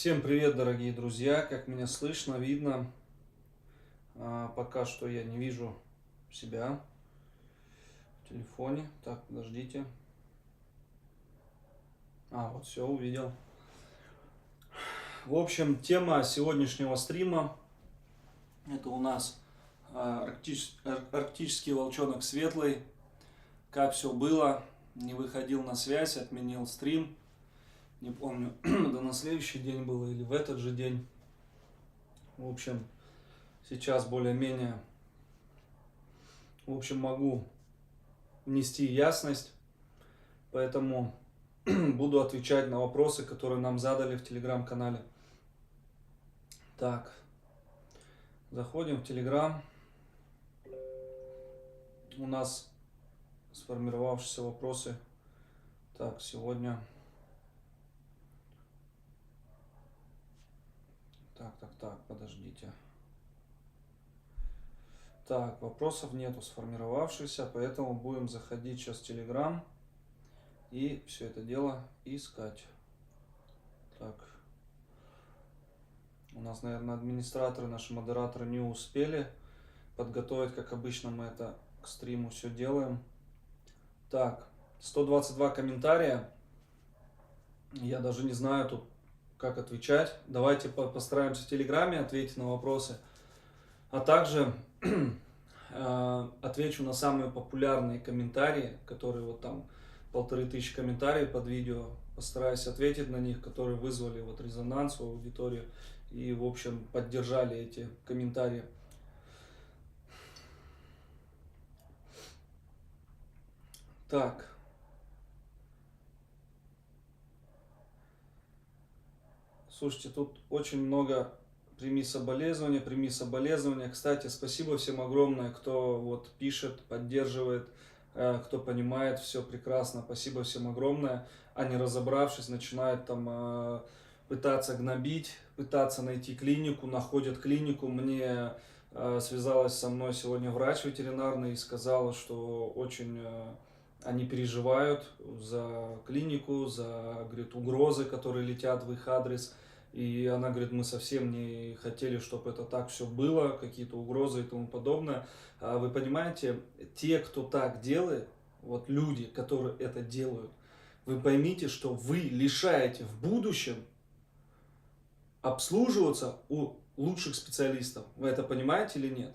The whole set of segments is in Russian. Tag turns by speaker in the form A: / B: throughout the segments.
A: Всем привет, дорогие друзья! Как меня слышно, видно? Пока что я не вижу себя в телефоне. Так, подождите. Вот все, увидел. В общем, тема сегодняшнего стрима — это у нас арктический волчонок светлый. Как все было, не выходил на связь, отменил стрим. Не помню, да на следующий день было или в этот же день. В общем, сейчас более-менее, могу внести ясность, поэтому буду отвечать на вопросы, которые нам задали в телеграм-канале. Так, заходим в телеграм. У нас сформировавшиеся вопросы. Так, сегодня... Так, подождите. Так, вопросов нету сформировавшихся, поэтому будем заходить сейчас в телеграм и все это дело искать. Так, у нас, наверное, администраторы, наши модераторы не успели подготовить, как обычно мы это к стриму все делаем. Так, 122 комментария. Я даже не знаю тут, как отвечать. Давайте постараемся в телеграме ответить на вопросы. А также отвечу на самые популярные комментарии, которые вот там 1500 комментариев под видео. Постараюсь ответить на них, которые вызвали вот резонанс в аудитории и, в общем, поддержали эти комментарии. Так. Слушайте, тут очень много прими соболезнования. Кстати, спасибо всем огромное, кто вот пишет, поддерживает, кто понимает, все прекрасно. Спасибо всем огромное. А не разобравшись, начинают там пытаться гнобить, пытаться найти клинику, находят клинику. Мне связалась со мной сегодня врач ветеринарный и сказала, что очень они переживают за клинику, за, говорит, угрозы, которые летят в их адрес. И она говорит, мы совсем не хотели, чтобы это так все было, какие-то угрозы и тому подобное. А вы понимаете, те, кто так делает, вот люди, которые это делают, вы поймите, что вы лишаете в будущем обслуживаться у лучших специалистов. Вы это понимаете или нет?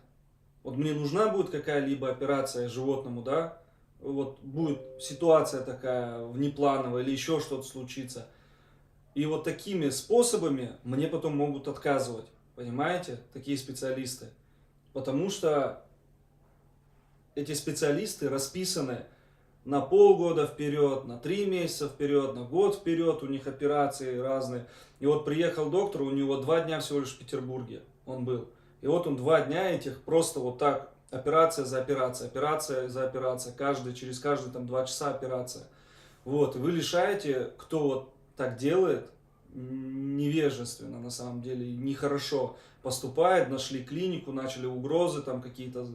A: Вот мне нужна будет какая-либо операция животному, да? Вот будет ситуация такая внеплановая или еще что-то случится. И вот такими способами мне потом могут отказывать. Понимаете? Такие специалисты. Потому что эти специалисты расписаны на полгода вперед, на 3 месяца вперед, на год вперед. У них операции разные. И вот приехал доктор, у него 2 дня всего лишь в Петербурге он был. И вот он 2 дня этих просто вот так, операция за операцией, операция за операцией, через каждые там 2 часа операция. Вот, и вы лишаете, кто вот так делает, невежественно на самом деле, нехорошо поступает, нашли клинику, начали угрозы, там какие-то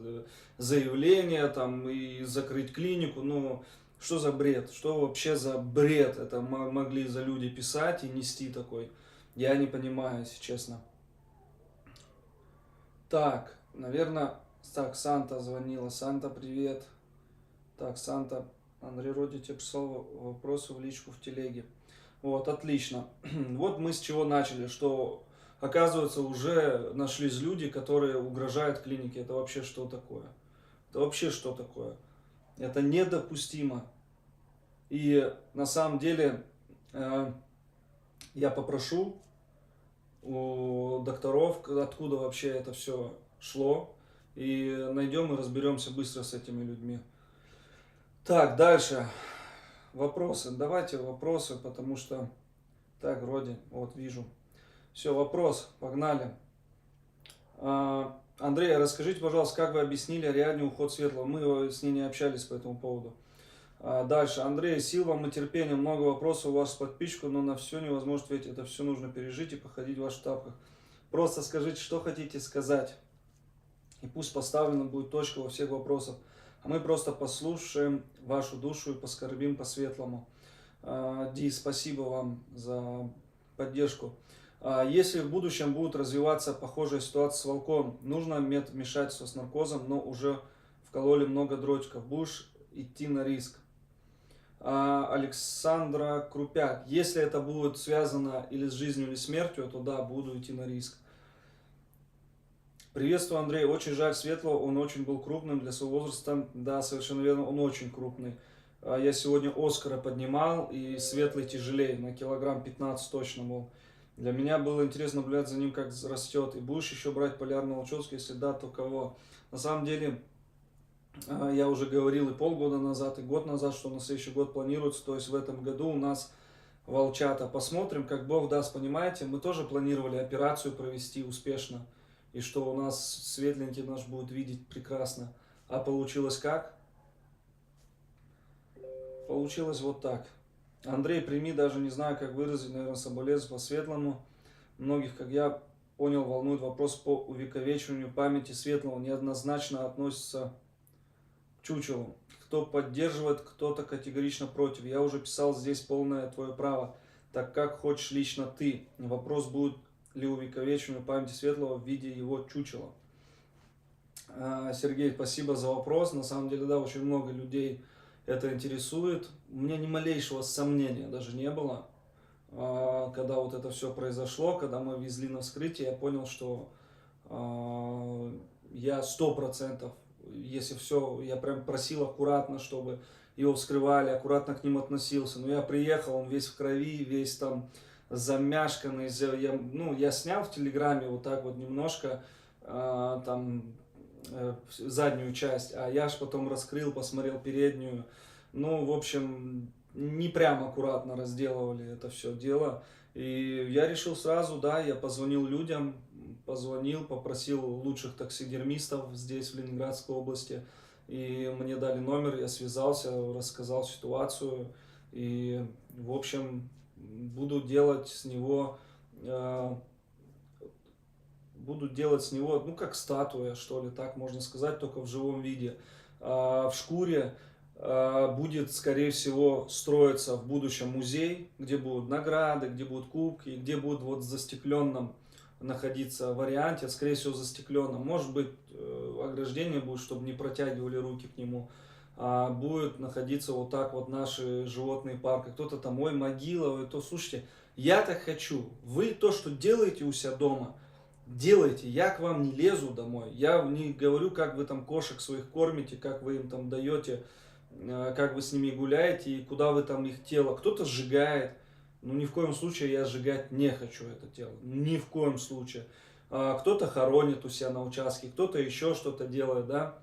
A: заявления, там и закрыть клинику, ну что за бред, что вообще за бред это могли за люди писать и нести такой, я не понимаю, если честно. Так, наверное, так, Санта звонила, Санта, привет. Так, Санта, Андрей Роди тебе прислал вопросы в личку в телеге. Вот, отлично. Вот мы с чего начали, что, оказывается, уже нашлись люди, которые угрожают клинике. Это вообще что такое? Это вообще что такое? Это недопустимо. И на самом деле я попрошу у докторов, откуда вообще это все шло, и найдем и разберемся быстро с этими людьми. Так, дальше. Вопросы. Давайте вопросы, потому что... Так, вроде, вот вижу. Все, вопрос, погнали. Андрей, расскажите, пожалуйста, как вы объяснили Ариадне уход Светлого? Мы с ней не общались по этому поводу. Дальше. Андрей, сил вам и терпения. Много вопросов у вас с подписчиком, но на все невозможно ответить. Это все нужно пережить и походить в ваших тапках. Просто скажите, что хотите сказать. И пусть поставлена будет точка во всех вопросах. А мы просто послушаем вашу душу и поскорбим по-светлому. Ди, спасибо вам за поддержку. Если в будущем будет развиваться похожая ситуация с волком, нужно метод вмешательства с наркозом, но уже вкололи много дротиков. Будешь идти на риск. Александра Крупяк. Если это будет связано или с жизнью, или смертью, то да, буду идти на риск. Приветствую, Андрей. Очень жаль Светлого, он очень был крупным для своего возраста. Да, совершенно верно, он очень крупный. Я сегодня Оскара поднимал, и Светлый тяжелее, на килограмм 15 точно был. Для меня было интересно наблюдать за ним, как растет. И будешь еще брать полярного Волчонка, если да, то кого? На самом деле, я уже говорил и полгода назад, и год назад, что на следующий год планируется. То есть в этом году у нас волчата. Посмотрим, как Бог даст, понимаете. Мы тоже планировали операцию провести успешно. И что у нас светленький наш будет видеть прекрасно. А получилось как? Получилось вот так. Андрей, прими, даже не знаю, как выразить, наверное, соболезнования по-светлому. Многих, как я понял, волнует вопрос по увековечиванию памяти Светлого. Неоднозначно относится к чучелу. Кто поддерживает, кто-то категорично против. Я уже писал, здесь полное твое право. Так как хочешь лично ты. Вопрос, будет ли увековечивание памяти Светлого в виде его чучела. Сергей, спасибо за вопрос. На самом деле, да, очень много людей это интересует. У меня ни малейшего сомнения даже не было. Когда вот это все произошло, когда мы везли на вскрытие, я понял, что я 100%, если все, я прям просил аккуратно, чтобы его вскрывали, аккуратно к ним относился. Но я приехал, он весь в крови, весь там замяшканный. Я снял в Телеграме вот так вот немножко там заднюю часть, а я ж потом раскрыл, посмотрел переднюю. Ну, в общем, не прям аккуратно разделывали это все дело. И я решил сразу, да, я позвонил людям, попросил лучших таксидермистов здесь, в Ленинградской области. И мне дали номер, я связался, рассказал ситуацию. И, в общем, буду делать с него, ну, как статуя, что ли, так можно сказать, только в живом виде. В шкуре будет, скорее всего, строиться в будущем музей, где будут награды, где будут кубки, где будут вот в застекленном находиться варианте, скорее всего, застекленном. Может быть, ограждение будет, чтобы не протягивали руки к нему. Будет находиться вот так вот наши животные парки. Кто-то там, ой, могила, ой, то, слушайте, я так хочу. Вы то, что делаете у себя дома, делайте. Я к вам не лезу домой. Я не говорю, как вы там кошек своих кормите, как вы им там даете, как вы с ними гуляете и куда вы там их тело. Кто-то сжигает. Ну, ни в коем случае я сжигать не хочу это тело. Ни в коем случае. Кто-то хоронит у себя на участке, кто-то еще что-то делает, да.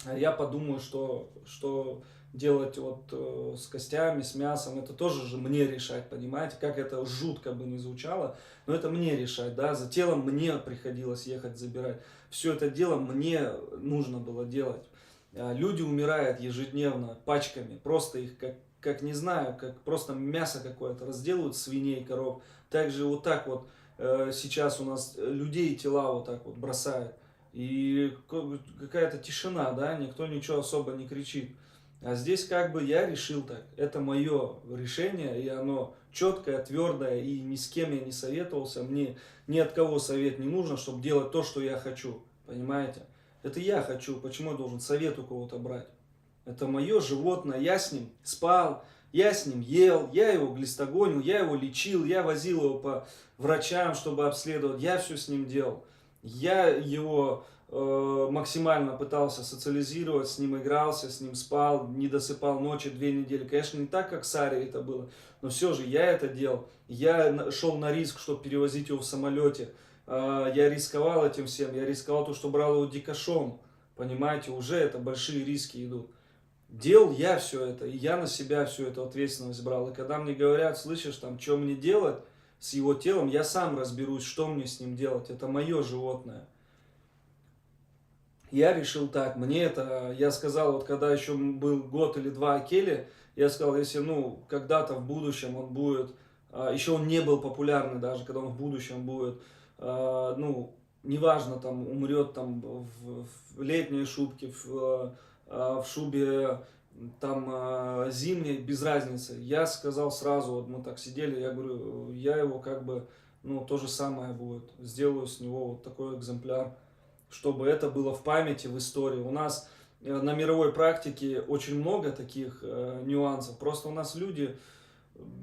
A: А я подумаю, что делать вот с костями, с мясом, это тоже же мне решать, понимаете, как это жутко бы не звучало, но это мне решать, да, за телом мне приходилось ехать забирать, все это дело мне нужно было делать. Люди умирают ежедневно пачками, просто их как не знаю, как просто мясо какое-то разделывают свиней, коров, также вот так вот сейчас у нас людей тела вот так вот бросают. И какая-то тишина, да, никто ничего особо не кричит. А здесь как бы я решил так, это мое решение, и оно четкое, твердое, и ни с кем я не советовался, мне ни от кого совет не нужно, чтобы делать то, что я хочу, понимаете? Это я хочу, почему я должен совет у кого-то брать? Это мое животное, я с ним спал, я с ним ел, я его глистогонил, я его лечил, я возил его по врачам, чтобы обследовать, я все с ним делал. Я его максимально пытался социализировать, с ним игрался, с ним спал, не досыпал ночи 2 недели. Конечно, не так, как с Ари это было, но все же я это делал. Я шел на риск, чтобы перевозить его в самолете. Я рисковал этим всем, я рисковал то, что брал его дикошом. Понимаете, уже это большие риски идут. Делал я все это, и я на себя всю эту ответственность брал. И когда мне говорят, слышишь, там, что мне делать с его телом, я сам разберусь, что мне с ним делать. Это мое животное. Я решил так, мне это, я сказал, вот когда еще был год или два Акеле, я сказал, если, ну, когда-то в будущем он будет, еще он не был популярный даже, когда он в будущем будет, ну, неважно, там, умрет там в летней шубке, в шубе там зимней, без разницы. Я сказал сразу, вот мы так сидели, я говорю, я его как бы ну, то же самое будет. Сделаю с него вот такой экземпляр, чтобы это было в памяти, в истории. У нас на мировой практике очень много таких нюансов. Просто у нас люди,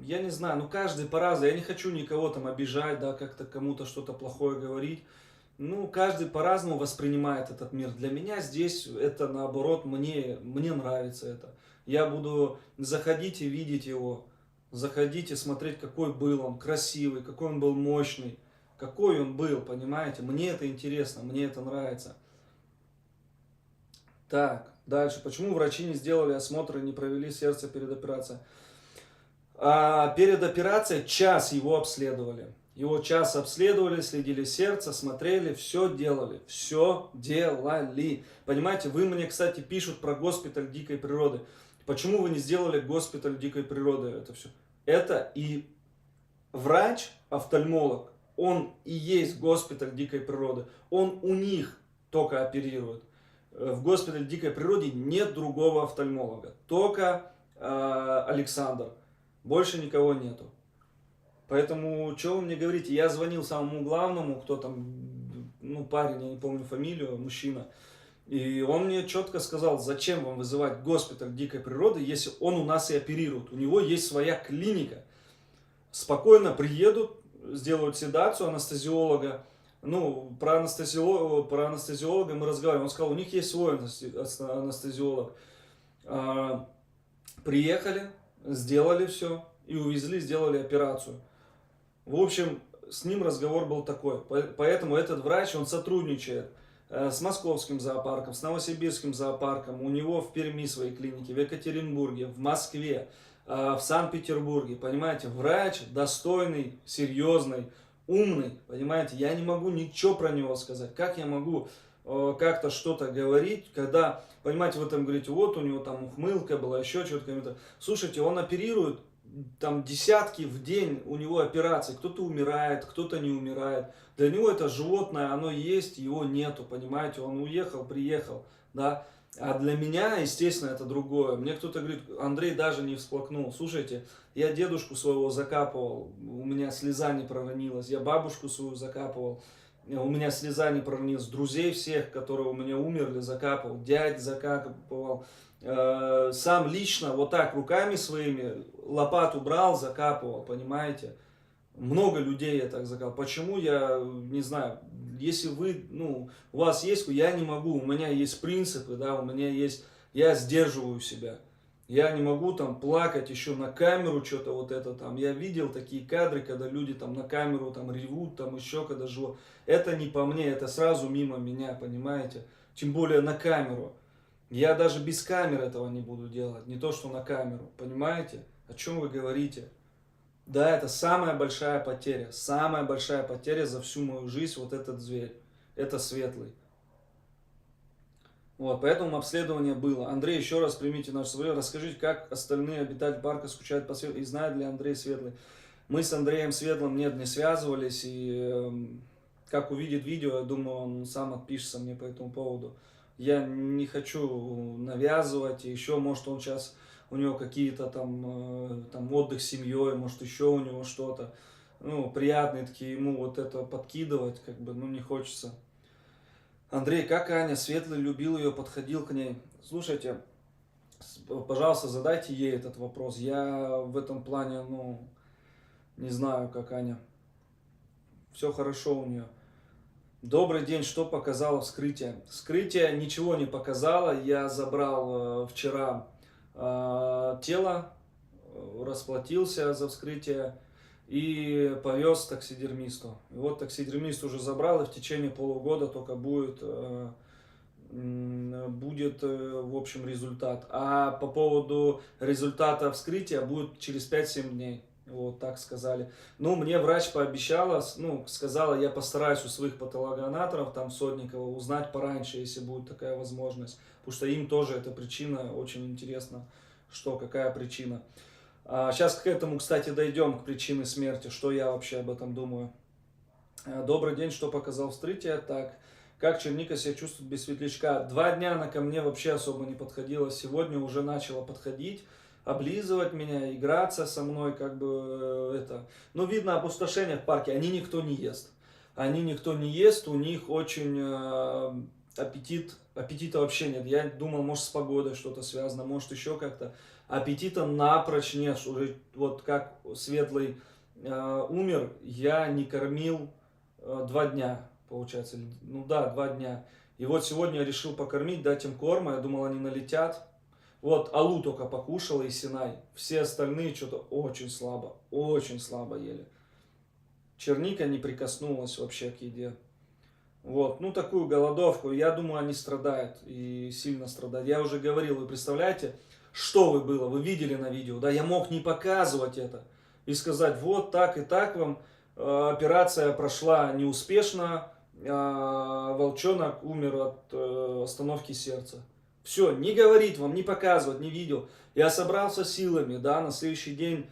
A: я не знаю, ну каждый по-разному. Я не хочу никого там обижать, да, как-то кому-то что-то плохое говорить. Ну, каждый по-разному воспринимает этот мир. Для меня здесь это наоборот, мне нравится это. Я буду заходить и видеть его. Заходить и смотреть, какой был он, красивый, какой он был мощный. Какой он был, понимаете? Мне это интересно, мне это нравится. Так, дальше. Почему врачи не сделали осмотр и не провели сердце перед операцией? Перед операцией час его обследовали. Его час обследовали, следили сердце, смотрели, все делали. Все делали. Понимаете, вы мне, кстати, пишут про госпиталь дикой природы. Почему вы не сделали госпиталь дикой природы это все? Это и врач, офтальмолог, он и есть госпиталь дикой природы. Он у них только оперирует. В госпитале дикой природы нет другого офтальмолога. Только Александр. Больше никого нету. Поэтому, что вы мне говорите? Я звонил самому главному, кто там, ну, парень, я не помню фамилию, мужчина. И он мне четко сказал, зачем вам вызывать госпиталь дикой природы, если он у нас и оперирует. У него есть своя клиника. Спокойно приедут, сделают седацию анестезиолога. Ну, про анестезиолога мы разговариваем. Он сказал, у них есть свой анестезиолог. Приехали, сделали все и увезли, сделали операцию. В общем, с ним разговор был такой. Поэтому этот врач, он сотрудничает с Московским зоопарком, с Новосибирским зоопарком. У него в Перми свои клиники, в Екатеринбурге, в Москве, в Санкт-Петербурге. Понимаете, врач достойный, серьезный, умный. Понимаете, я не могу ничего про него сказать. Как я могу как-то что-то говорить, когда, понимаете, вы там говорите, вот у него там ухмылка была, еще что-то. Слушайте, он оперирует, там десятки в день у него операций, кто-то умирает, кто-то не умирает. Для него это животное, оно есть, его нету, понимаете, он уехал, приехал, да. А для меня, естественно, это другое. Мне кто-то говорит, Андрей даже не всплакнул. Слушайте, я дедушку своего закапывал, у меня слеза не проронилась, я бабушку свою закапывал, у меня слеза не проронилась, друзей всех, которые у меня умерли, закапывал, дядь закапывал. Сам лично вот так руками своими лопату брал, закапывал, понимаете? Много людей я так закапывал. Почему, я не знаю. Если вы, ну, у вас есть, я не могу. У меня есть принципы, да, у меня есть, я сдерживаю себя. Я не могу там плакать еще на камеру, что-то вот это там. Я видел такие кадры, когда люди там на камеру там ревут, там еще когда живут. Это не по мне, это сразу мимо меня, понимаете? Тем более на камеру. Я даже без камеры этого не буду делать, не то что на камеру, понимаете? О чем вы говорите? Да, это самая большая потеря за всю мою жизнь, вот этот зверь, это светлый. Вот, поэтому обследование было. Андрей, еще раз примите наше соболезнование, расскажите, как остальные обитатели парка скучают по Светлой, и знает ли Андрей Светлый. Мы с Андреем Светлым не связывались, и как увидит видео, я думаю, он сам отпишется мне по этому поводу. Я не хочу навязывать, еще, может, он сейчас, у него какие-то там отдых с семьей, может, еще у него что-то, ну, приятные такие, ему вот это подкидывать, как бы, ну, не хочется. Андрей, как Аня? Светлый любил ее, подходил к ней. Слушайте, пожалуйста, задайте ей этот вопрос. Я в этом плане, ну, не знаю, как Аня. Все хорошо у нее. Добрый день, что показало вскрытие? Вскрытие ничего не показало. Я забрал вчера тело, расплатился за вскрытие и повез таксидермисту. И вот таксидермист уже забрал, и в течение полугода только будет, в общем, результат. А по поводу результата вскрытия будет через 5-7 дней. Вот так сказали. Ну, мне врач пообещала, ну, сказала, я постараюсь у своих патологоанаторов, там, Сотникова, узнать пораньше, если будет такая возможность. Потому что им тоже эта причина очень интересна, что, какая причина. Сейчас к этому, кстати, дойдем, к причине смерти, что я вообще об этом думаю. Добрый день, что показал вскрытие? Так, как черника себя чувствует без светлячка? 2 дня она ко мне вообще особо не подходила, сегодня уже начала подходить. облизывать меня, играться со мной, как бы это. Но видно опустошение в парке, они никто не ест. Они никто не ест, у них очень аппетита вообще нет. Я думал, может с погодой что-то связано, может еще как-то. Аппетита напрочь нет. Уже вот как Светлый умер, я не кормил 2 дня, получается. Ну да, 2 дня. И вот сегодня я решил покормить, дать им корма. Я думал, они налетят. Вот Алу только покушала и Синай. Все остальные что-то очень слабо ели. Черника не прикоснулась вообще к еде. Вот, ну такую голодовку, я думаю, они страдают и сильно страдают. Я уже говорил, вы представляете, что вы было, вы видели на видео, да, я мог не показывать это и сказать, вот так и так вам операция прошла неуспешно, волчонок умер от остановки сердца. Все, не говорить вам, не показывать, не видео. Я собрался силами, да, на следующий день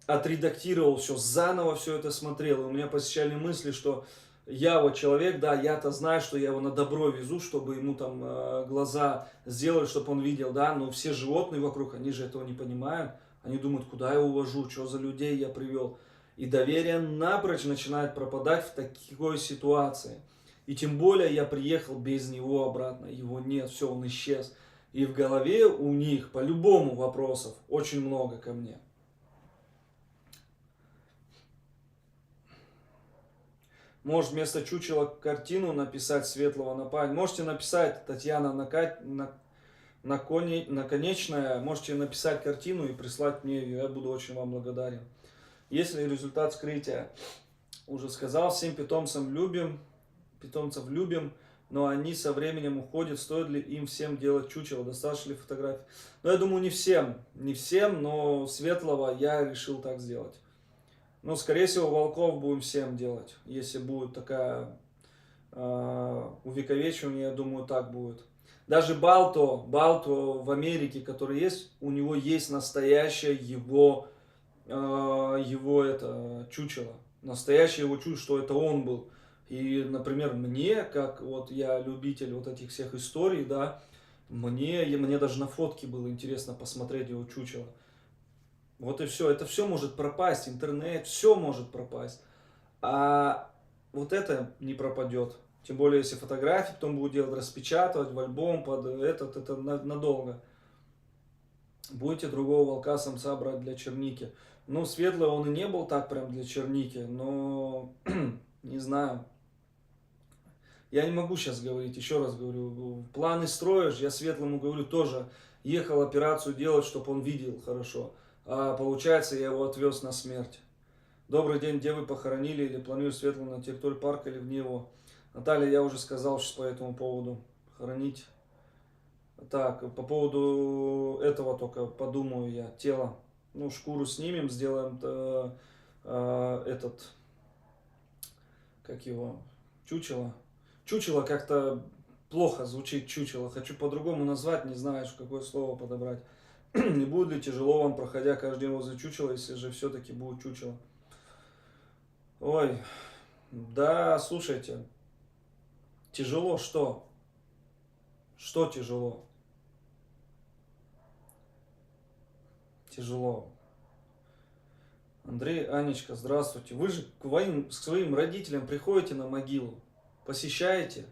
A: отредактировал все, заново все это смотрел. И у меня посещали мысли, что я вот человек, да, я-то знаю, что я его на добро везу, чтобы ему там глаза сделали, чтобы он видел, да, но все животные вокруг, они же этого не понимают. Они думают, куда я увожу, что за людей я привел. И доверие напрочь начинает пропадать в такой ситуации. И тем более я приехал без него обратно, его нет, все, он исчез. И в голове у них по-любому вопросов очень много ко мне. Может вместо чучела картину написать Светлого на память. Можете написать, Татьяна Наконечная, можете написать картину и прислать мне ее. Я буду очень вам благодарен. Если результат скрытия, уже сказал, всем питомцев любим, но они со временем уходят. Стоит ли им всем делать чучело? Достаточно ли фотографий? Но я думаю, не всем, но Светлого я решил так сделать. Ну, скорее всего, волков будем всем делать. Если будет такая увековечивание, я думаю, так будет. Даже Балто в Америке, который есть, у него есть настоящее его это чучело. Настоящее его чучело, что это он был. И, например, мне, как вот я любитель вот этих всех историй, да, мне даже на фотке было интересно посмотреть его чучело. Вот и все. Это все может пропасть. Интернет, все может пропасть. А вот это не пропадет. Тем более, если фотографии потом будут делать, распечатывать в альбом под это надолго. Будете другого волка-самца брать для черники. Ну, Светлый он и не был так прям для черники, но не знаю. Я не могу сейчас говорить, еще раз говорю, планы строишь, я Светлому говорю тоже, ехал операцию делать, чтобы он видел хорошо. А получается, я его отвез на смерть. Добрый день, где вы похоронили или планируете Светлого на территории парка или вне его? Наталья, я уже сказал сейчас по этому поводу. Хоронить. Так, по поводу этого только подумаю я. Тело. Ну, шкуру снимем, сделаем этот, как его, чучело. Чучело как-то плохо звучит, чучело. Хочу по-другому назвать, не знаю, какое слово подобрать. Не будет ли тяжело вам, проходя каждый день возле чучела, если же все-таки будет чучело? Ой, да, слушайте, тяжело что? Что тяжело? Тяжело. Андрей, Анечка, здравствуйте. Вы же к своим родителям приходите на могилу, посещаете?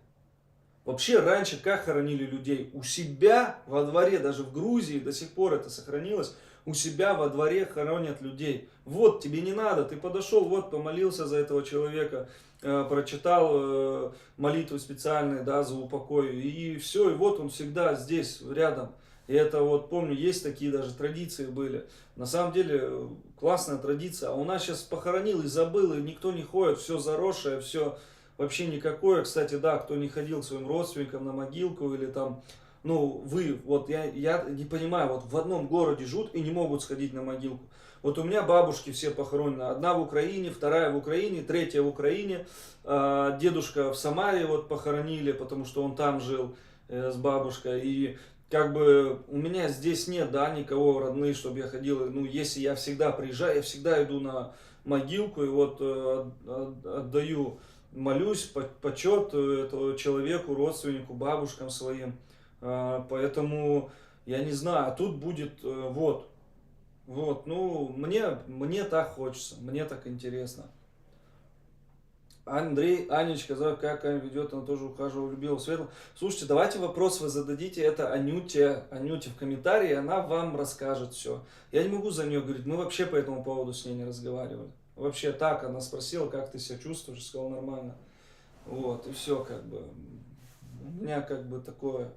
A: Вообще раньше как хоронили людей? У себя во дворе, даже в Грузии до сих пор это сохранилось, у себя во дворе хоронят людей. Вот, тебе не надо, ты подошел, вот, помолился за этого человека, прочитал молитвы специальные, да, за упокой, и все, и вот он всегда здесь, рядом. И это вот, помню, есть такие даже традиции были. На самом деле, классная традиция. А у нас сейчас похоронил и забыл, и никто не ходит, все заросшее, все вообще никакое. Кстати, да, кто не ходил к своим родственникам на могилку или там, ну, вы, вот я не понимаю, вот в одном городе живут и не могут сходить на могилку. Вот у меня бабушки все похоронены. Одна в Украине, вторая в Украине, третья в Украине. Дедушка в Самаре вот похоронили, потому что он там жил с бабушкой. И как бы у меня здесь нет, да, никого родных, чтобы я ходил. Ну, если я всегда приезжаю, я всегда иду на могилку и вот отдаю, молюсь, почет этому человеку, родственнику, бабушкам своим. Поэтому, я не знаю, а тут будет, вот, Вот, ну, мне так хочется, мне так интересно. Андрей, Анечка, как Аня ведет, она тоже ухаживала, любила Светлу. Слушайте, давайте вопрос вы зададите это Анюте в комментарии, она вам расскажет все. Я не могу за нее говорить, мы вообще по этому поводу с ней не разговаривали. Вообще так, она спросила, как ты себя чувствуешь, сказал нормально. Вот, и все как бы. У меня как бы такое.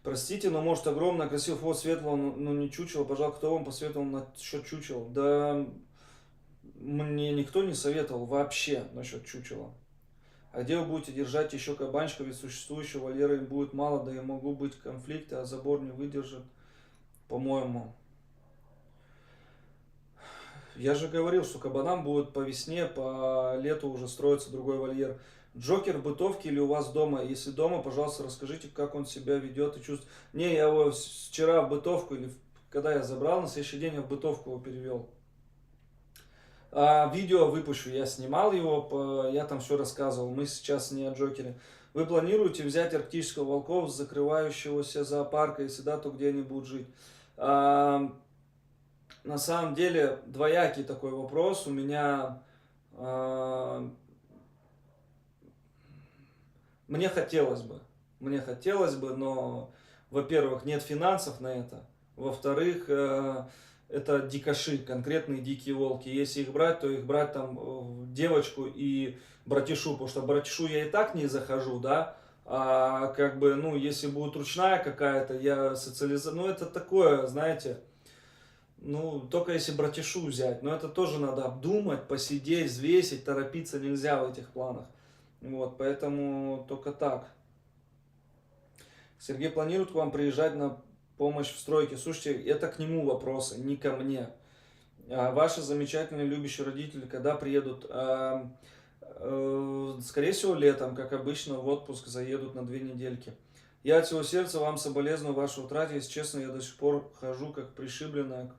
A: Простите, но может огромное, красивое фото светлого, но не чучело. Пожалуйста, кто вам посоветовал насчет чучела? Да мне никто не советовал вообще насчет чучела. А где вы будете держать еще кабанчиков, ведь существующего вольера им будет мало, да и могут быть конфликты, а забор не выдержит, по-моему. Я же говорил, что кабанам будет по весне, по лету уже строится другой вольер. Джокер в бытовке или у вас дома? Если дома, пожалуйста, расскажите, как он себя ведет и чувствует. Не, я его вчера в бытовку, или когда я забрал, на следующий день я в бытовку его перевел. Видео выпущу, я снимал его, я там все рассказывал. Мы сейчас не о Джокере. Вы планируете взять арктического волков с закрывающегося зоопарка, если да, то где они будут жить? На самом деле двоякий такой вопрос. У меня мне хотелось бы, но, во-первых, нет финансов на это. Во-вторых, это дикаши, конкретные дикие волки. Если их брать, то их брать там девочку и братишу, потому что братишу я и так не захожу, да. А как бы, ну, если будет ручная какая-то, я социализирую, ну, это такое, знаете, ну, только если братишу взять, но это тоже надо обдумать, посидеть, взвесить, торопиться нельзя в этих планах. Вот, поэтому только так. Сергей планирует к вам приезжать на помощь в стройке. Слушайте, это к нему вопросы, не ко мне. Ваши замечательные любящие родители, когда приедут? Скорее всего, летом, как обычно, в отпуск заедут на 2 недельки. Я от всего сердца вам соболезную вашей утрате. Если честно, я до сих пор хожу как пришибленная.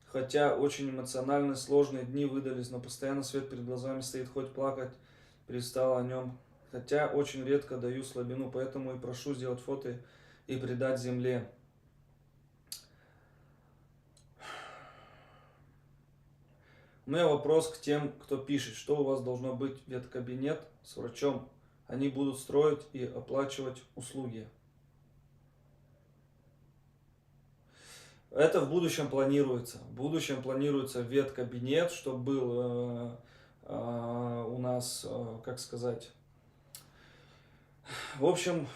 A: Хотя очень эмоциональные, сложные дни выдались, но постоянно свет перед глазами стоит, хоть плакать перестал о нем. Хотя очень редко даю слабину, поэтому и прошу сделать фото и придать земле. У меня вопрос к тем, кто пишет, что у вас должно быть веткабинет с врачом. Они будут строить и оплачивать услуги. Это в будущем планируется. В будущем планируется веткабинет, чтобы был у нас, как сказать, в общем,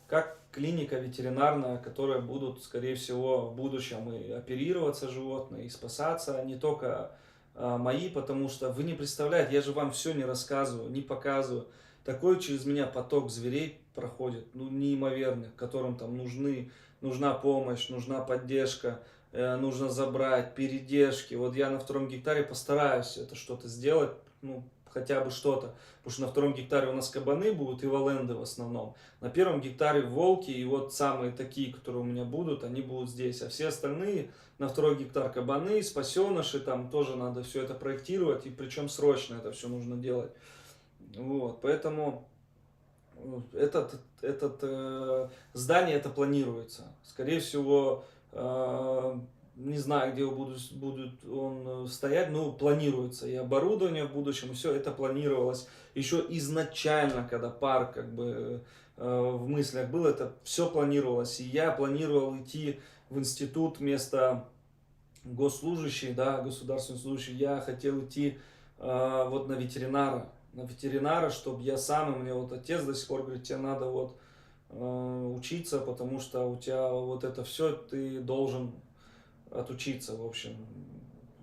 A: как клиника ветеринарная, которая будут, скорее всего, в будущем и оперироваться животные, и спасаться, не только мои, потому что вы не представляете, я же вам все не рассказываю, не показываю. Такой через меня поток зверей проходит, ну, неимоверный, которым там нужна помощь, нужна поддержка, нужно забрать, передержки. Вот я на 2 гектаре постараюсь это что-то сделать, ну, хотя бы что-то. Потому что на 2 гектаре у нас кабаны будут и валенды в основном. На 1 гектаре волки, и вот самые такие, которые у меня будут, они будут здесь. А все остальные на 2 гектар кабаны, спасеныши, там тоже надо все это проектировать, и причем срочно это все нужно делать. Вот, поэтому здание это планируется. Скорее всего, не знаю, где будет он стоять, но планируется. И оборудование в будущем, и все это планировалось. Еще изначально, когда парк как бы в мыслях был, это все планировалось. И я планировал идти в институт вместо госслужащий, да, государственный служащий. Я хотел идти вот на ветеринара, чтобы я сам, и мне вот отец до сих пор говорит, тебе надо вот учиться, потому что у тебя вот это все, ты должен отучиться, в общем.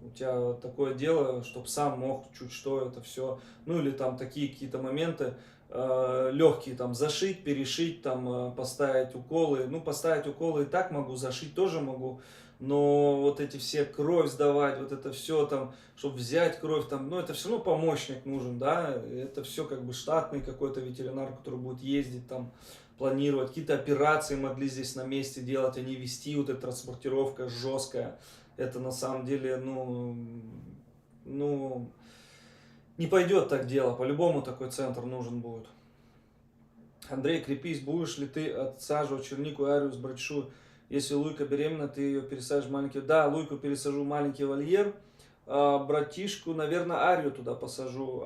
A: У тебя такое дело, чтобы сам мог чуть что это все, ну или там такие какие-то моменты легкие, там зашить, перешить, там поставить уколы. Ну, поставить уколы и так могу, зашить тоже могу, но вот эти все кровь сдавать, вот это все там, чтобы взять кровь, там, ну это все равно помощник нужен, да, это все как бы штатный какой-то ветеринар, который будет ездить там, планировать, какие-то операции могли здесь на месте делать, а не вести, вот эта транспортировка жесткая, это на самом деле, ну, не пойдет так дело, по-любому такой центр нужен будет. Андрей, крепись, будешь ли ты отсаживать чернику, ариус, братшу? Если Луйка беременна, ты ее пересадишь в маленький... Да, Луйку пересажу в маленький вольер. Братишку, наверное, Арию туда посажу.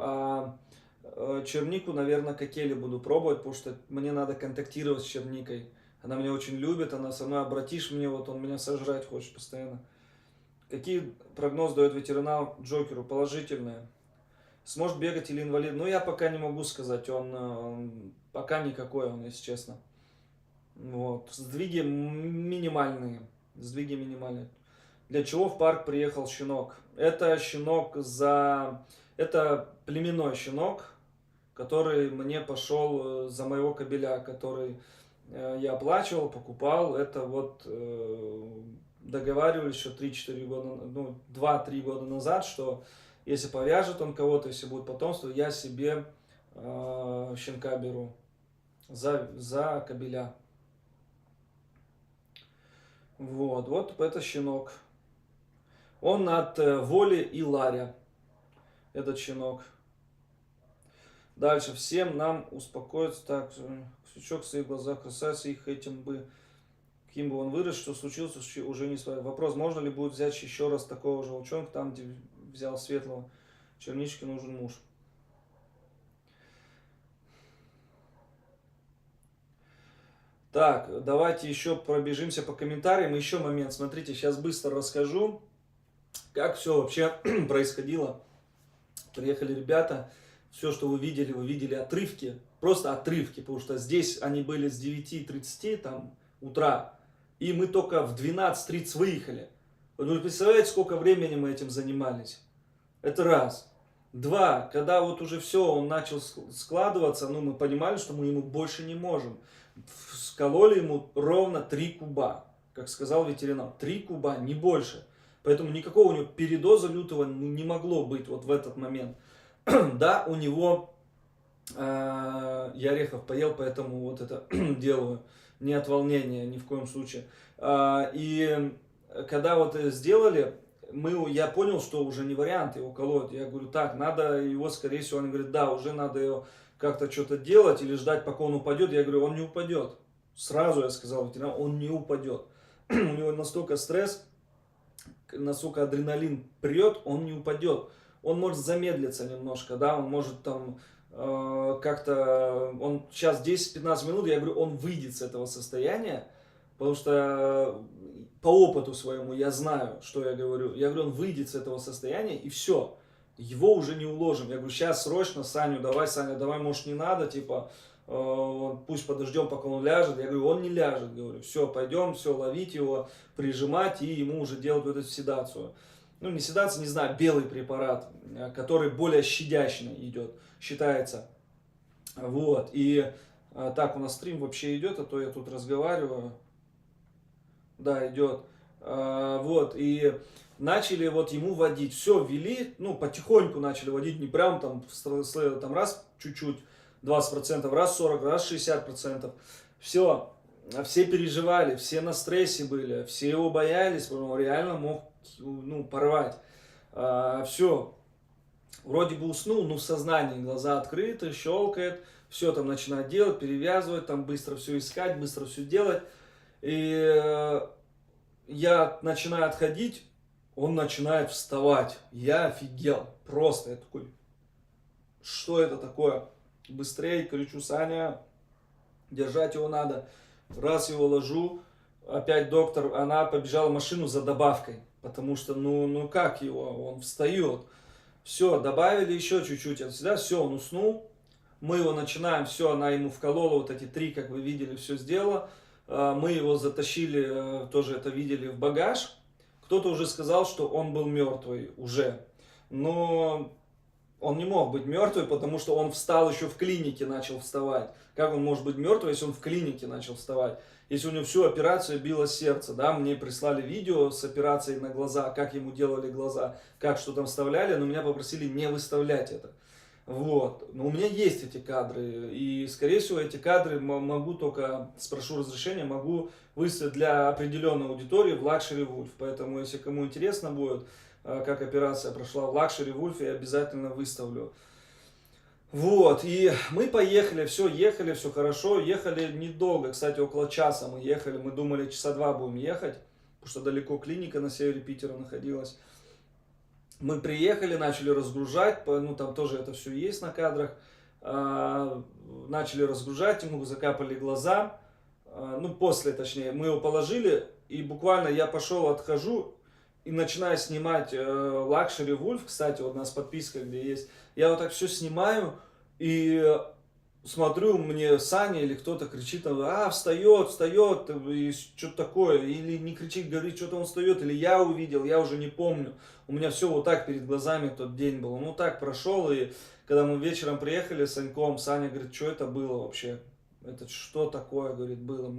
A: Чернику, наверное, Кокели буду пробовать, потому что мне надо контактировать с черникой. Она меня очень любит, она со мной, а братиш мне, вот он меня сожрать хочет постоянно. Какие прогнозы дает ветеринар Джокеру? Положительные. Сможет бегать или инвалид? Ну, я пока не могу сказать, он пока никакой, он, если честно. Вот. Сдвиги минимальные. Сдвиги минимальные. Для чего в парк приехал щенок? Это щенок Это племенной щенок, который мне пошел за моего кобеля, который я оплачивал, покупал. Это вот договаривались еще 3-4 года, ну, 2-3 года назад, что если повяжет он кого-то, если будет потомство, я себе щенка беру за кобеля. Вот это щенок. Он от Воли и Ларя, этот щенок. Дальше. Всем нам успокоиться. Так, сучок в своих глазах, красавица, их этим бы, каким бы он вырос, что случилось, уже не спать. Вопрос, можно ли будет взять еще раз такого же волчонка, там, где взял светлого. Черничке нужен муж. Так, давайте еще пробежимся по комментариям. Еще момент, смотрите, сейчас быстро расскажу, как все вообще происходило. Приехали ребята, все, что вы видели отрывки, просто отрывки, потому что здесь они были с 9:30 там, утра, и мы только в 12:30 выехали. Вот вы представляете, сколько времени мы этим занимались? Это раз. Два, когда вот уже все, он начал складываться, ну мы понимали, что мы ему больше не можем. Скололи ему ровно 3 куба, как сказал ветеринар, 3 куба, не больше. Поэтому никакого у него передоза лютого не могло быть вот в этот момент. Да, у него я орехов поел, поэтому вот это делаю. Не от волнения, ни в коем случае. И когда вот сделали, я понял, что уже не вариант его колоть. Я говорю, так, надо его, скорее всего, он говорит, да, уже надо его как-то что-то делать или ждать, пока он упадет. Я говорю, он не упадет. Сразу я сказал ветеринару, он не упадет. У него настолько стресс, настолько адреналин прет, он не упадет. Он может замедлиться немножко, да, он может там как-то, он сейчас 10-15 минут, я говорю, он выйдет с этого состояния, потому что по опыту своему я знаю, что я говорю. Я говорю, он выйдет с этого состояния, и все, его уже не уложим. Я говорю, сейчас срочно Саня, давай, может не надо, типа, пусть подождем, пока он ляжет. Я говорю, он не ляжет, говорю, все, пойдем, все, ловить его, прижимать и ему уже делать вот эту седацию. Ну, не седация, не знаю, белый препарат, который более щадящий идет, считается. Вот, и так, у нас стрим вообще идет, а то я тут разговариваю. Да, идет. Вот, и начали вот ему водить. Все, ввели, ну, потихоньку начали водить, не прям там раз чуть-чуть, 20%, раз 40%, раз 60%. Все переживали, все на стрессе были, все его боялись, потому что он реально мог, ну, порвать. Все, вроде бы уснул, но в сознании, глаза открыты, щелкает, все там начинает делать, перевязывать, там быстро все искать, быстро все делать. И я начинаю отходить, он начинает вставать. Я офигел, просто, я такой, что это такое? Быстрее кричу, Саня, держать его надо. Раз его ложу, опять доктор, она побежала в машину за добавкой. Потому что, ну как его, он встает. Все, добавили еще чуть-чуть отсюда, все, он уснул. Мы его начинаем, все, она ему вколола вот эти 3, как вы видели, все сделала. Мы его затащили, тоже это видели, в багаж. Кто-то уже сказал, что он был мертвый уже. Но он не мог быть мертвый, потому что он встал еще в клинике, начал вставать. Как он может быть мертвый, если он в клинике начал вставать? Если у него всю операцию било сердце, да, мне прислали видео с операцией на глаза, как ему делали глаза, как что там вставляли, но меня попросили не выставлять это. Вот, но у меня есть эти кадры, и, скорее всего, эти кадры могу только, спрошу разрешения, могу выставить для определенной аудитории в Luxury Wolf. Поэтому, если кому интересно будет, как операция прошла в Luxury Wolf, я обязательно выставлю. Вот, и мы поехали, все хорошо, ехали недолго, кстати, около часа мы ехали, мы думали, часа два будем ехать, потому что далеко клиника на севере Питера находилась. Мы приехали, начали разгружать, ну там тоже это все есть на кадрах, начали разгружать, ему закапали глаза, ну после точнее, мы его положили, и буквально я пошел, отхожу, и начинаю снимать Luxury Wolf, кстати, вот у нас подписка где есть, я вот так все снимаю, и смотрю, мне Саня или кто-то кричит, встает, встает, и что-то такое, или не кричит, говорит, что-то он встает, или я увидел, я уже не помню. У меня все вот так перед глазами тот день был. Ну так прошел, и когда мы вечером приехали с Саньком, Саня говорит, что это было вообще? Это что такое, говорит, было?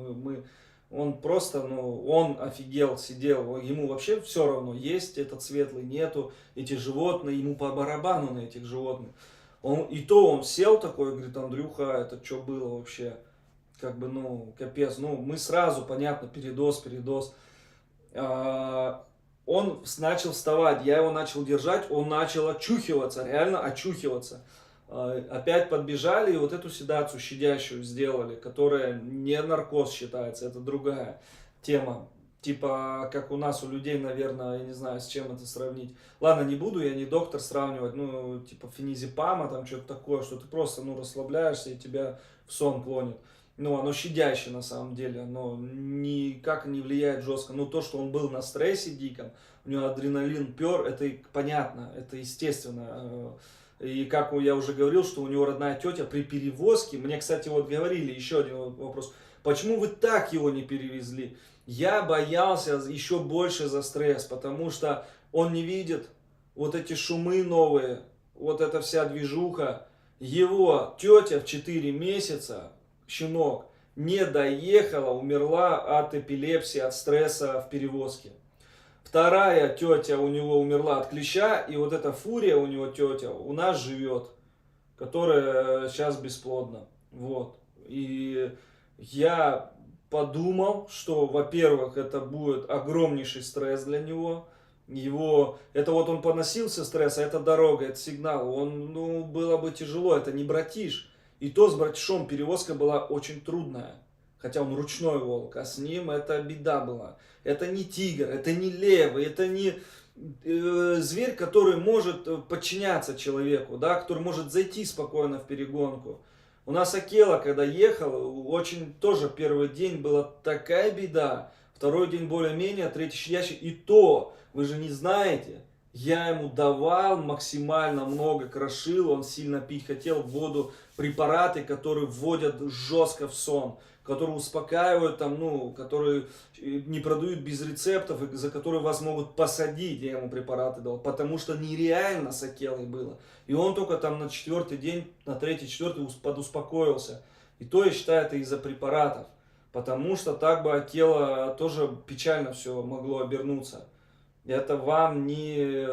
A: Он просто, ну, он офигел, сидел, ему вообще все равно, есть этот светлый, нету, эти животные, ему по барабану на этих животных. Он сел такой, говорит, Андрюха, это что было вообще? Как бы, ну, капец. Ну, мы сразу, понятно, передоз. Он начал вставать, я его начал держать, он начал очухиваться, реально очухиваться. Опять подбежали и вот эту седацию щадящую сделали, которая не наркоз считается, это другая тема. Типа, как у нас, у людей, наверное, я не знаю, с чем это сравнить. Ладно, не буду, я не доктор сравнивать, ну, типа феназепама, там что-то такое, что ты просто, ну, расслабляешься и тебя в сон клонит. Ну, оно щадящее на самом деле, оно никак не влияет жестко. Ну, то, что он был на стрессе диком, у него адреналин пер, это понятно, это естественно. И как я уже говорил, что у него родная тетя при перевозке, мне, кстати, вот говорили, еще один вопрос, почему вы так его не перевезли? Я боялся еще больше за стресс, потому что он не видит вот эти шумы новые, вот эта вся движуха. Его тетя в 4 месяца, щенок, не доехала, умерла от эпилепсии, от стресса в перевозке. Вторая тетя у него умерла от клеща, и вот эта фурия у него тетя у нас живет, которая сейчас бесплодна. Вот. И я подумал, что, во-первых, это будет огромнейший стресс для него. Это вот он поносился стресс, а это дорога, это сигнал. Ну, было бы тяжело, это не братиш. И то с братишом перевозка была очень трудная. Хотя он ручной волк, а с ним это беда была. Это не тигр, это не лев, это не зверь, который может подчиняться человеку, да, который может зайти спокойно в перегонку. У нас Акела, когда ехал, очень тоже первый день была такая беда, второй день более-менее, третий щадящий. И то, вы же не знаете, я ему давал максимально много, крошил, он сильно пить хотел, воду, препараты, которые вводят жестко в сон, которые успокаивают, там, ну, которые не продают без рецептов, и за которые вас могут посадить, я ему препараты дал, потому что нереально с Акелой было. И он только там на 4-й день, на 3-й, 4-й подуспокоился. И то, я считаю, это из-за препаратов, потому что так бы Акела тоже печально все могло обернуться. Это вам не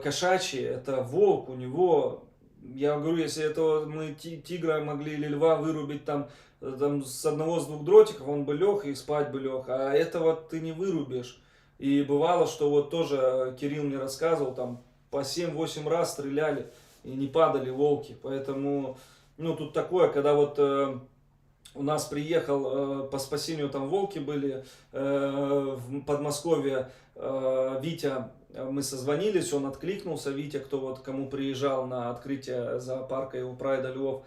A: кошачий, это волк, у него, я говорю, если это мы тигра могли или льва вырубить там с одного, с двух дротиков, он бы лег и спать бы лег, а этого ты не вырубишь. И бывало, что вот тоже Кирилл мне рассказывал, там по 7-8 раз стреляли и не падали волки, поэтому, ну, тут такое, когда вот у нас приехал по спасению, там волки были в Подмосковье, Витя, мы созвонились, он откликнулся, Витя, кто вот кому приезжал на открытие зоопарка его Прайда Львов.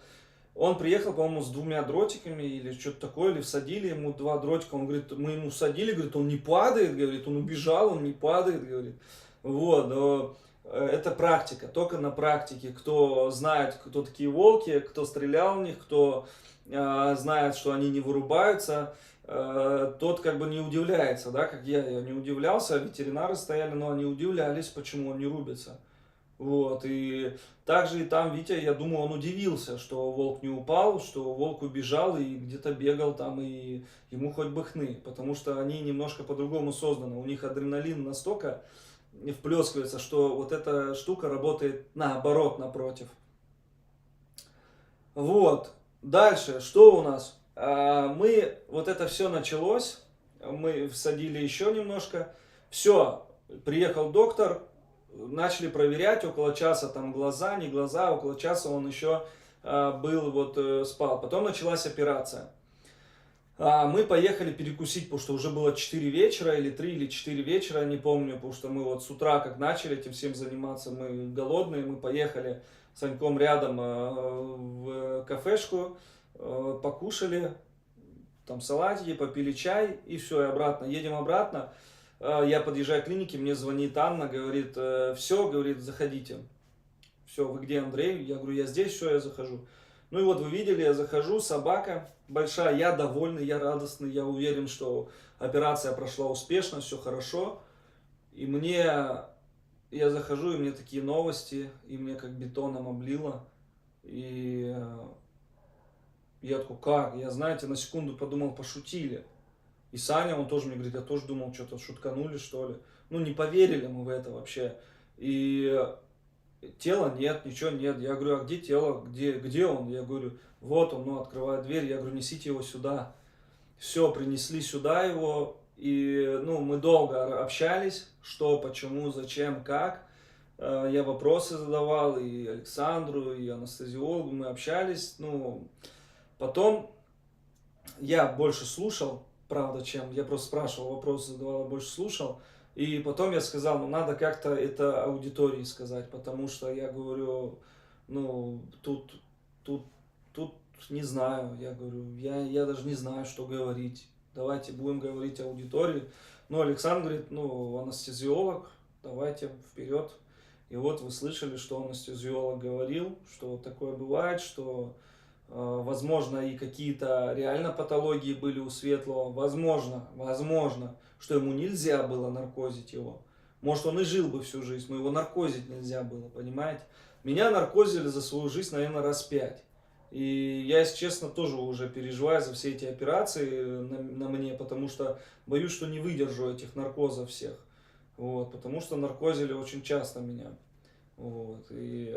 A: Он приехал, по-моему, с 2 дротиками или что-то такое, или всадили ему 2 дротика. Он говорит, мы ему всадили, говорит, он не падает, говорит, он убежал, он не падает, говорит. Вот, но это практика, только на практике. Кто знает, кто такие волки, кто стрелял в них, кто знает, что они не вырубаются, тот как бы не удивляется, да, как я не удивлялся, ветеринары стояли, но они удивлялись, почему он не рубится. Вот, и также и там Витя, я думаю, он удивился, что волк не упал, что волк убежал и где-то бегал там, и ему хоть бы хны, потому что они немножко по-другому созданы, у них адреналин настолько вплескивается, что вот эта штука работает наоборот, напротив. Вот, дальше, что у нас? Мы, вот это все началось, мы всадили еще немножко, все, приехал доктор, начали проверять около часа, там глаза, не глаза, около часа он еще был, вот спал. Потом началась операция. Мы поехали перекусить, потому что уже было 4 вечера, или 3 или 4 вечера, не помню, потому что мы вот с утра, как начали этим всем заниматься, мы голодные, мы поехали с Саньком рядом в кафешку, покушали, там салатики, попили чай, и все, и обратно. Едем обратно, я подъезжаю к клинике, мне звонит Анна, говорит, все, говорит, заходите. Все, вы где, Андрей? Я говорю, я здесь, все, я захожу. Ну и вот вы видели, я захожу, собака большая, я довольный, я радостный, я уверен, что операция прошла успешно, все хорошо. И я захожу, и мне такие новости, и мне как бетоном облило. И я такой, как? Я, знаете, на секунду подумал, пошутили. И Саня, он тоже мне говорит, я тоже думал, что-то шутканули, что ли. Ну, не поверили мы в это вообще. И тела нет, ничего нет. Я говорю, а где тело? Где он? Я говорю, вот он, ну, открывает дверь. Я говорю, несите его сюда. Все, принесли сюда его. И, ну, мы долго общались, что, почему, зачем, как. Я вопросы задавал и Александру, и анестезиологу, мы общались. Ну, потом я больше слушал, правда, чем я просто спрашивал, вопросы задавал, больше слушал. И потом я сказал, ну надо как-то это аудитории сказать, потому что я говорю, ну тут, тут не знаю, я говорю, я даже не знаю, что говорить. Давайте будем говорить аудитории. Ну, Александр говорит, ну, анестезиолог, давайте вперед. И вот вы слышали, что анестезиолог говорил, что такое бывает, что возможно, и какие-то реально патологии были у Светлого. Возможно, что ему нельзя было наркозить его. Может, он и жил бы всю жизнь, но его наркозить нельзя было, понимаете? Меня наркозили за свою жизнь, наверное, раз 5. И я, если честно, тоже уже переживаю за все эти операции на мне, потому что боюсь, что не выдержу этих наркозов всех. Вот, потому что наркозили очень часто меня. Вот, и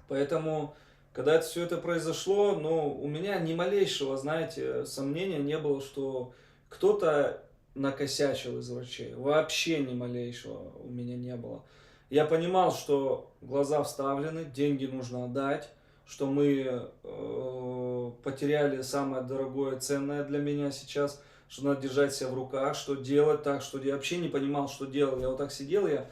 A: поэтому, когда все это произошло, ну, у меня ни малейшего, знаете, сомнения не было, что кто-то накосячил из врачей. Вообще ни малейшего у меня не было. Я понимал, что глаза вставлены, деньги нужно отдать, что мы потеряли самое дорогое, ценное для меня сейчас, что надо держать себя в руках, что делать так, что я вообще не понимал, что делать. Я вот так сидел, я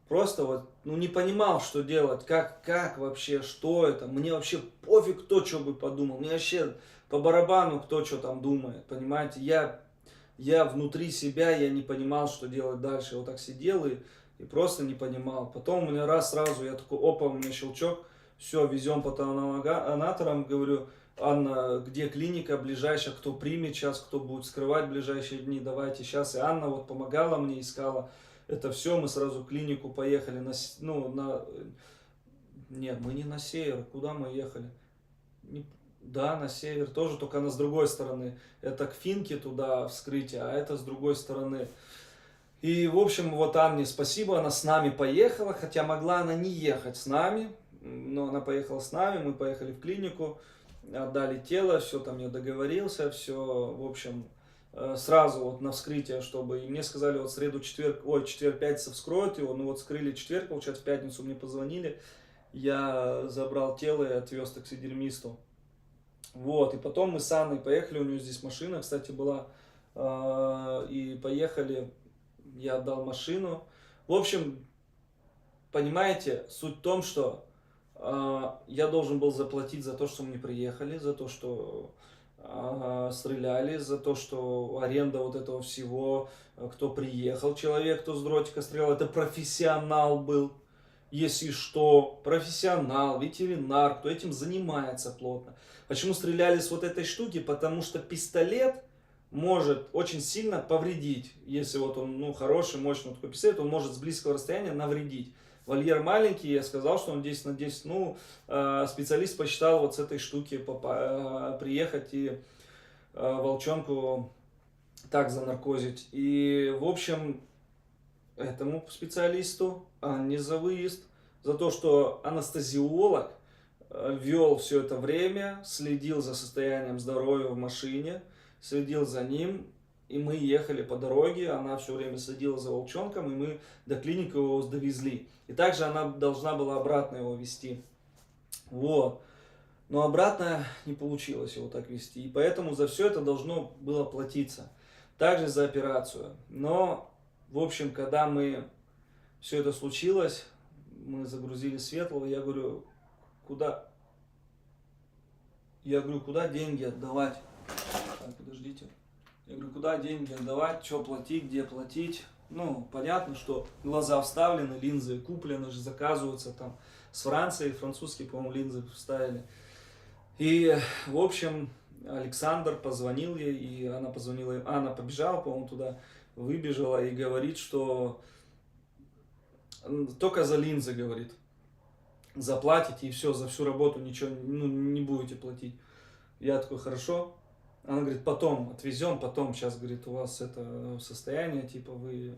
A: просто вот, ну, не понимал, что делать, как вообще, что это. Мне вообще пофиг, кто что бы подумал. Мне вообще по барабану, кто что там думает, понимаете. Я внутри себя, я не понимал, что делать дальше. Я вот так сидел и просто не понимал. Потом у меня сразу, я такой, опа, у меня щелчок. Все, везем патологоанаторам, говорю, Анна, где клиника ближайшая, кто примет сейчас, кто будет скрывать в ближайшие дни, давайте сейчас. И Анна вот помогала мне, искала это все, мы сразу в клинику поехали, нет, мы не на север, куда мы ехали? Да, на север тоже, только она с другой стороны. Это к Финке туда вскрытие, а это с другой стороны. И, в общем, вот Анне спасибо, она с нами поехала, хотя могла она не ехать с нами, но она поехала с нами, мы поехали в клинику, отдали тело, все там я договорился, все, в общем, сразу вот на вскрытие, чтобы, и мне сказали, вот четверг, пятница вскроют его, ну вот вскрыли четверг, получается, в пятницу мне позвонили, я забрал тело и отвез таксидермисту. Вот, и потом мы с Анной поехали, у нее здесь машина, кстати, была, и поехали, я отдал машину. В общем, понимаете, суть в том, что я должен был заплатить за то, что мы не приехали, за то, что стреляли, за то, что аренда вот этого всего, кто приехал, человек, кто с дротика стрелял, это профессионал был, если что, профессионал, ветеринар, кто этим занимается плотно. Почему стреляли с вот этой штуки? Потому что пистолет может очень сильно повредить, если вот он, ну, хороший, мощный такой пистолет, он может с близкого расстояния навредить. Вольер маленький, я сказал, что он 10 на 10, ну, специалист посчитал вот с этой штуки приехать и волчонку так занаркозить. И, в общем, этому специалисту Анне за выезд, за то, что анестезиолог вел все это время, следил за состоянием здоровья в машине, следил за ним, и мы ехали по дороге, она все время следила за волчонком, и мы до клиники его довезли. И также она должна была обратно его везти. Вот. Но обратно не получилось его так вести. И поэтому за все это должно было платиться. Также за операцию. Но, в общем, когда все это случилось, мы загрузили Светлого, я говорю, куда деньги отдавать? Так, подождите. Я говорю, куда деньги отдавать, что платить, где платить. Ну, понятно, что глаза вставлены, линзы куплены, же заказываются там с Франции, французские, по-моему, линзы вставили. И, в общем, Александр позвонил ей, и она позвонила, она побежала, по-моему, туда, выбежала и говорит, что только за линзы, говорит, заплатите, и все, за всю работу ничего не будете платить. Я такой, хорошо. Она говорит, потом отвезем, потом, сейчас, говорит, у вас это состояние, типа, вы,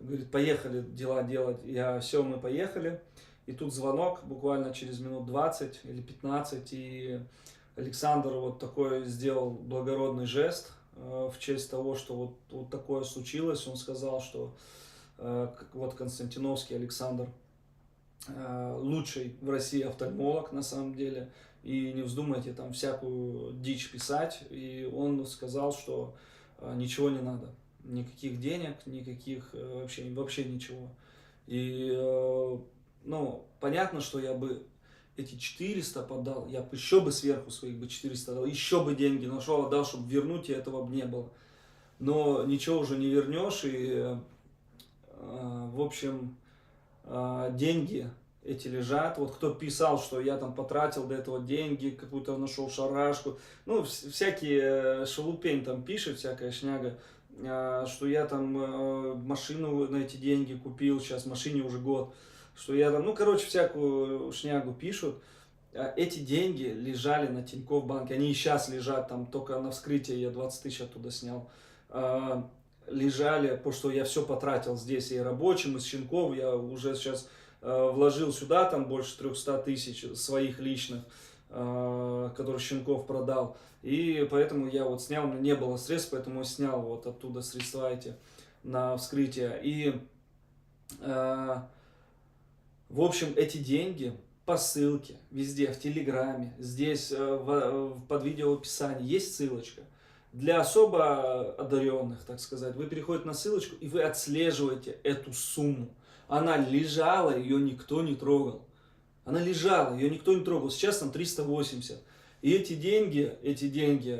A: говорит, поехали дела делать. Все, мы поехали. И тут звонок буквально через минут 20 или 15, и Александр вот такой сделал благородный жест в честь того, что вот такое случилось. Он сказал, что вот Константиновский Александр лучший в России офтальмолог на самом деле, и не вздумайте там всякую дичь писать. И он сказал, что ничего не надо, никаких денег, никаких вообще ничего. И ну, понятно, что я бы эти 400 подал, я бы еще бы сверху своих бы 400 дал, еще бы деньги нашел, отдал, чтобы вернуть, и этого бы не было. Но ничего уже не вернешь, и в общем, деньги эти лежат. Вот кто писал, что я там потратил до этого деньги, какую-то нашел шарашку, ну, всякие шелупень там пишет, всякая шняга, что я там машину на эти деньги купил, сейчас машине уже год, что я там, ну, короче, всякую шнягу пишут. Эти деньги лежали на Тинькофф банке, они и сейчас лежат, там только на вскрытие я 20 тысяч оттуда снял. Лежали, потому что я все потратил здесь, и рабочим, и с щенков, я уже сейчас вложил сюда там больше 300 тысяч своих личных, которые щенков продал, и поэтому я вот снял, у меня не было средств, поэтому я снял вот оттуда средства эти на вскрытие. И в общем, эти деньги по ссылке, везде, в Телеграме, здесь под видео в описании есть ссылочка. Для особо одаренных, так сказать, вы переходите на ссылочку и вы отслеживаете эту сумму. Она лежала, ее никто не трогал. Она лежала, ее никто не трогал. Сейчас там 380. И эти деньги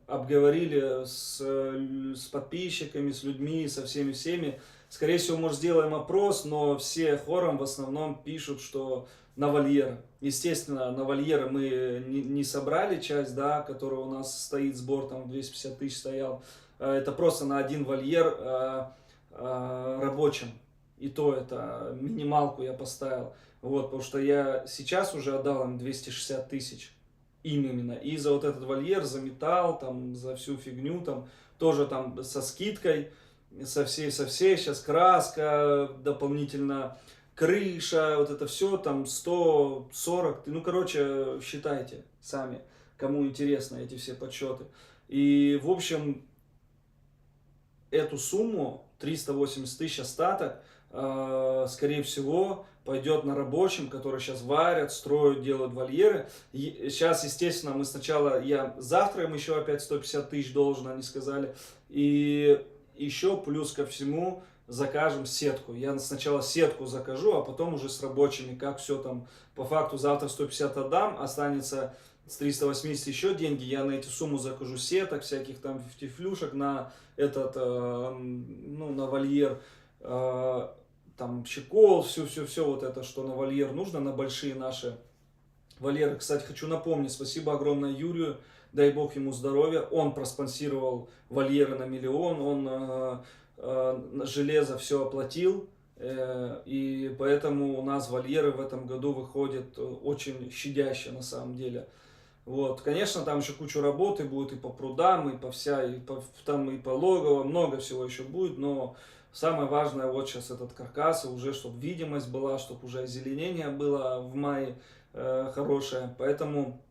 A: обговорили с подписчиками, с людьми, со всеми. Скорее всего, может, сделаем опрос, но все хором в основном пишут, что на вольеры. Естественно, на вольеры мы не собрали часть, да, которая у нас стоит, сбор там 250 тысяч стоял. Это просто на один вольер рабочим. И то это минималку я поставил. Вот, потому что я сейчас уже отдал им 260 тысяч. Именно. И за вот этот вольер, за металл, там, за всю фигню, там, тоже там со скидкой, со всей, сейчас краска, дополнительно крыша, вот это все, там 140, ну, короче, считайте сами, кому интересно эти все подсчеты. И, в общем, эту сумму, 380 тысяч остаток, скорее всего, пойдет на рабочим, которые сейчас варят, строят, делают вольеры. И сейчас, естественно, мы сначала, завтра им еще опять 150 тысяч должен, они сказали, и еще плюс ко всему закажем сетку. Я сначала сетку закажу, а потом уже с рабочими, как все там, по факту завтра 150 отдам, останется с 380 еще деньги, я на эту сумму закажу сеток, всяких там тефлюшек на этот, ну, на вольер, там щекол, все вот это, что на вольер нужно, на большие наши вольеры. Кстати, хочу напомнить, спасибо огромное Юрию, дай бог ему здоровья, он проспонсировал вольеры на 1 миллион, он железо все оплатил, и поэтому у нас вольеры в этом году выходят очень щадяще на самом деле. Вот, конечно, там еще куча работы будет и по прудам, и и по логово, много всего еще будет, но самое важное вот сейчас этот каркас, уже чтобы видимость была, чтобы уже озеленение было в мае хорошее, поэтому,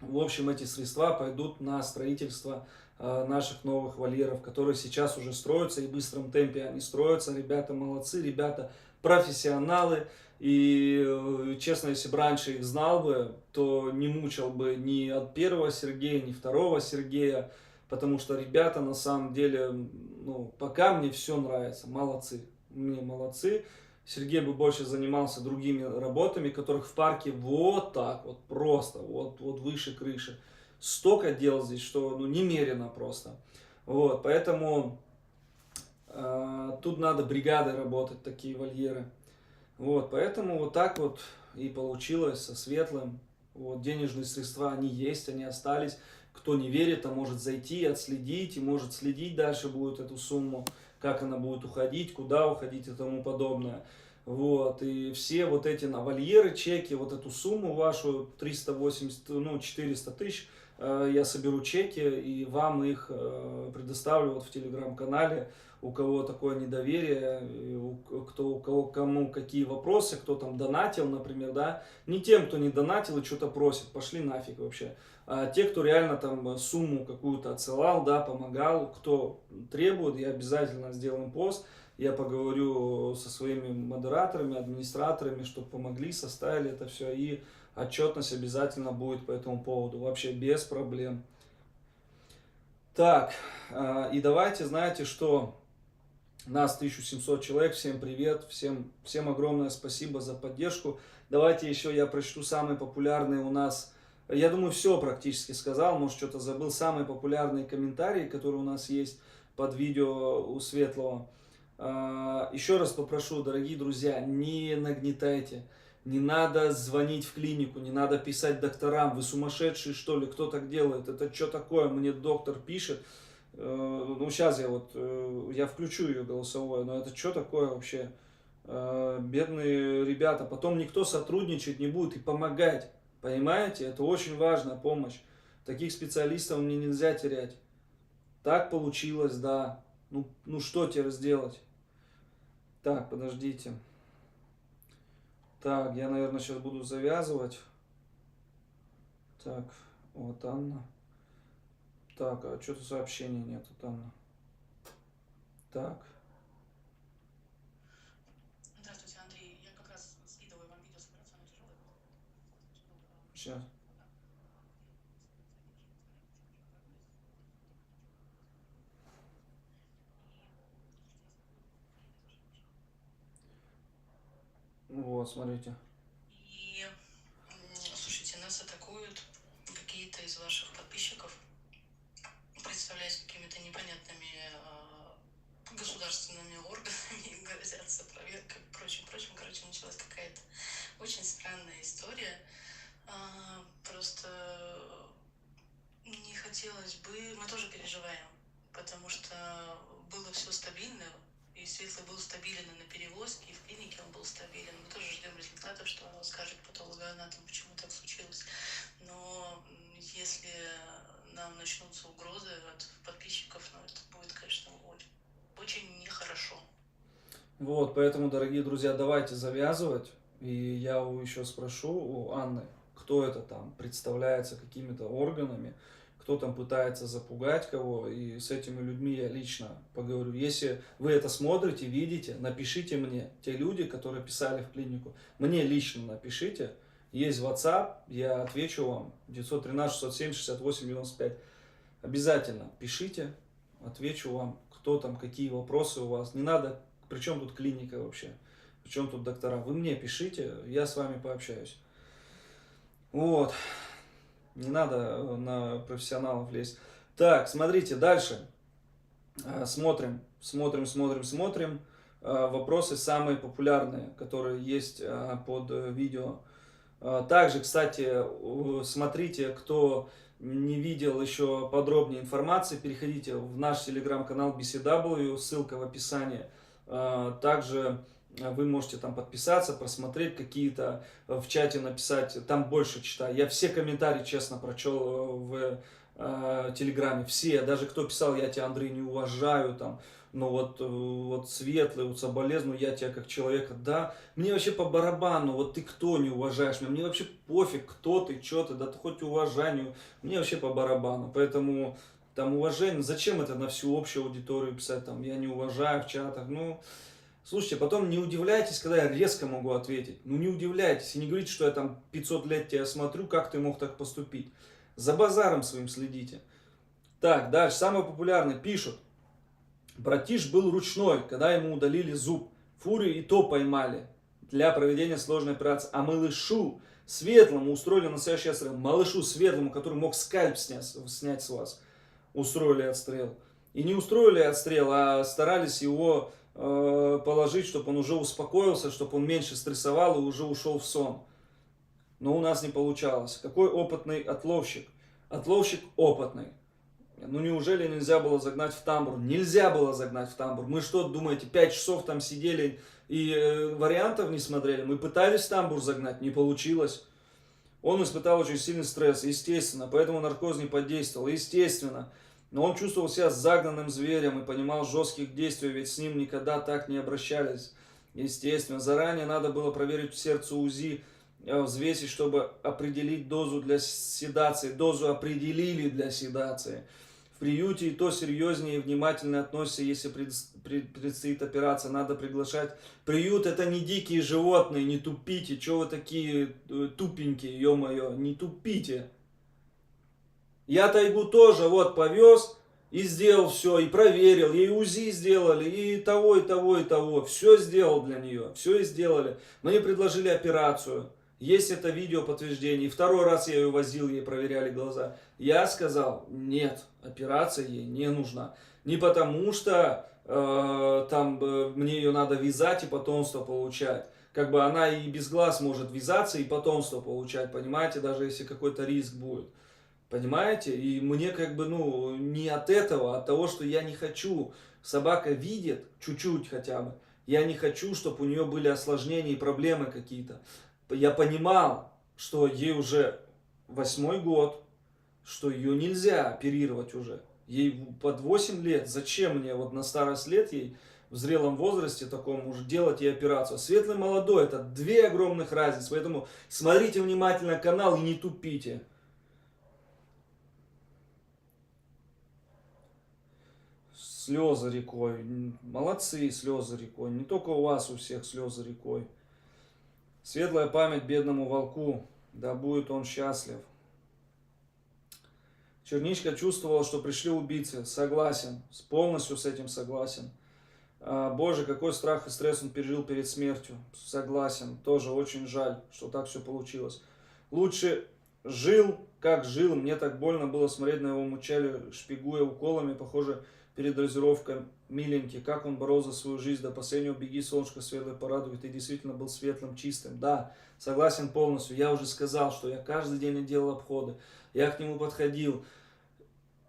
A: в общем, эти средства пойдут на строительство наших новых вольеров, которые сейчас уже строятся и в быстром темпе они строятся. Ребята молодцы, ребята профессионалы. И честно, если бы раньше их знал бы, то не мучил бы ни от первого Сергея, ни второго Сергея, потому что ребята на самом деле, ну, пока мне все нравится, молодцы, мне молодцы. Сергей бы больше занимался другими работами, которых в парке вот так вот просто, вот выше крыши. Столько дел здесь, что ну, немерено просто. Вот, поэтому тут надо бригадой работать, такие вольеры. Вот, поэтому вот так вот и получилось со Светлым. Вот, денежные средства, они есть, они остались. Кто не верит, то может зайти, отследить, и может следить дальше будет эту сумму, как она будет уходить, куда уходить и тому подобное. Вот, и все вот эти на вольеры, чеки, вот эту сумму вашу, 380, ну, 400 тысяч, я соберу чеки и вам их предоставлю вот в телеграм-канале. У кого такое недоверие, у кого кому какие вопросы, кто там донатил, например, да, не тем, кто не донатил и что-то просит, пошли нафиг вообще, а те, кто реально там сумму какую-то отсылал, да, помогал, кто требует, я обязательно сделаю пост, я поговорю со своими модераторами, администраторами, чтобы помогли, составили это все, и отчетность обязательно будет по этому поводу, вообще без проблем. Так, и давайте, знаете что, нас 1700 человек, всем привет, всем огромное спасибо за поддержку. Давайте еще я прочту самые популярные у нас, я думаю, все практически сказал, может что-то забыл, самые популярные комментарии, которые у нас есть под видео у Светлого. Еще раз попрошу, дорогие друзья, не нагнетайте, не надо звонить в клинику, не надо писать докторам, вы сумасшедшие что ли, кто так делает, это что такое, мне доктор пишет. Ну, сейчас я включу ее голосовое, но это что такое вообще? Бедные ребята, потом никто сотрудничать не будет и помогать, понимаете? Это очень важная помощь. Таких специалистов мне нельзя терять. Так получилось, да. Ну что теперь сделать? Так, подождите. Так, я, наверное, сейчас буду завязывать. Так, вот Анна. Так, а что-то сообщений нет от Анны. Так.
B: Здравствуйте, Андрей. Я как раз скидываю вам видео с операционной тяжелой.
A: Сейчас. Вот, смотрите.
B: И, слушайте, нас атакуют какие-то из ваших подписчиков, представляясь какими-то непонятными государственными органами, им грозятся проверкой, прочим. Короче, началась какая-то очень странная история. Просто не хотелось бы... Мы тоже переживаем, потому что было все стабильно, и Светлый был стабилен и на перевозке, и в клинике он был стабилен. Мы тоже ждем результатов, что скажет патологоанатом, почему так случилось. Но если нам начнутся угрозы от подписчиков, ну это будет, конечно, очень нехорошо.
A: Вот, поэтому, дорогие друзья, давайте завязывать. И я еще спрошу у Анны, кто это там представляется какими-то органами, кто там пытается запугать кого, и с этими людьми я лично поговорю. Если вы это смотрите, видите, напишите мне, те люди, которые писали в клинику, мне лично напишите, есть WhatsApp, я отвечу вам, 913-607-68-95. Обязательно пишите, отвечу вам, кто там, какие вопросы у вас. Не надо, при чем тут клиника вообще, при чем тут доктора. Вы мне пишите, я с вами пообщаюсь. Вот. Не надо на профессионалов лезть. Так, смотрите, дальше. Смотрим. Вопросы самые популярные, которые есть под видео. Также, кстати, смотрите, кто не видел еще подробнее информации, переходите в наш телеграм-канал BCW, ссылка в описании. Также вы можете там подписаться, просмотреть какие-то, в чате написать, там больше читаю. Я все комментарии, честно, прочел в телеграме, все, даже кто писал, я тебя, Андрей, не уважаю, там, но вот Светлый, вот соболезную, я тебя как человека, да, мне вообще по барабану, вот ты кто не уважаешь меня, мне вообще пофиг, кто ты, что ты, да ты хоть уважанию, мне вообще по барабану, поэтому там уважение, зачем это на всю общую аудиторию писать, там, я не уважаю в чатах, ну, слушайте, потом не удивляйтесь, когда я резко могу ответить, ну, не удивляйтесь, и не говорите, что я там 500 лет тебя смотрю, как ты мог так поступить, за базаром своим следите. Так, дальше, самое популярное, пишут, братиш был ручной, когда ему удалили зуб, фурию и то поймали для проведения сложной операции, а малышу светлому устроили настоящий отстрел, малышу светлому, который мог скальп снять с вас, устроили отстрел. И не устроили отстрел, а старались его положить, чтобы он уже успокоился, чтобы он меньше стрессовал и уже ушел в сон. Но у нас не получалось. Какой опытный отловщик? Отловщик опытный. Ну неужели нельзя было загнать в тамбур? Нельзя было загнать в тамбур. Мы что, думаете, 5 часов там сидели и вариантов не смотрели? Мы пытались в тамбур загнать, не получилось. Он испытал очень сильный стресс, естественно, поэтому наркоз не подействовал, естественно. Но он чувствовал себя загнанным зверем и понимал жестких действий, ведь с ним никогда так не обращались. Естественно, заранее надо было проверить сердце УЗИ, взвесить, чтобы определить дозу для седации. Дозу определили для седации. В приюте и то серьезнее и внимательно относятся, если предстоит операция, надо приглашать. Приют это не дикие животные, не тупите, чего вы такие тупенькие, ё-моё, не тупите. Я тайгу тоже вот повез и сделал все, и проверил, ей УЗИ сделали, и того, и того, и того. Все сделал для нее, все и сделали. Мне предложили операцию. Есть это видео подтверждение. И второй раз я ее возил, ей проверяли глаза. Я сказал, нет, операция ей не нужна. Не потому что мне ее надо вязать и потомство получать. Как бы она и без глаз может вязаться и потомство получать, понимаете, даже если какой-то риск будет. Понимаете? И мне как бы, ну, не от этого, а от того, что я не хочу. Собака видит, чуть-чуть хотя бы. Я не хочу, чтобы у нее были осложнения и проблемы какие-то. Я понимал, что ей уже 8-й год, что ее нельзя оперировать уже. Ей под 8 лет. Зачем мне вот на старость лет ей в зрелом возрасте таком уже делать ей операцию? Светлый молодой, это две огромных разницы. Поэтому смотрите внимательно канал и не тупите. Слезы рекой. Молодцы, слезы рекой. Не только у вас, у всех слезы рекой. Светлая память бедному волку. Да будет он счастлив. Черничка чувствовала, что пришли убийцы. Согласен. Полностью с этим согласен. Боже, какой страх и стресс он пережил перед смертью. Согласен. Тоже очень жаль, что так все получилось. Лучше жил, как жил. Мне так больно было смотреть на его мучали, шпигуя уколами. Похоже, перед дозировкой миленький, как он боролся за свою жизнь до последнего. Беги, солнышко светлое порадует. Ты действительно был светлым, чистым. Да, согласен полностью. Я уже сказал, что я каждый день делал обходы. Я к нему подходил.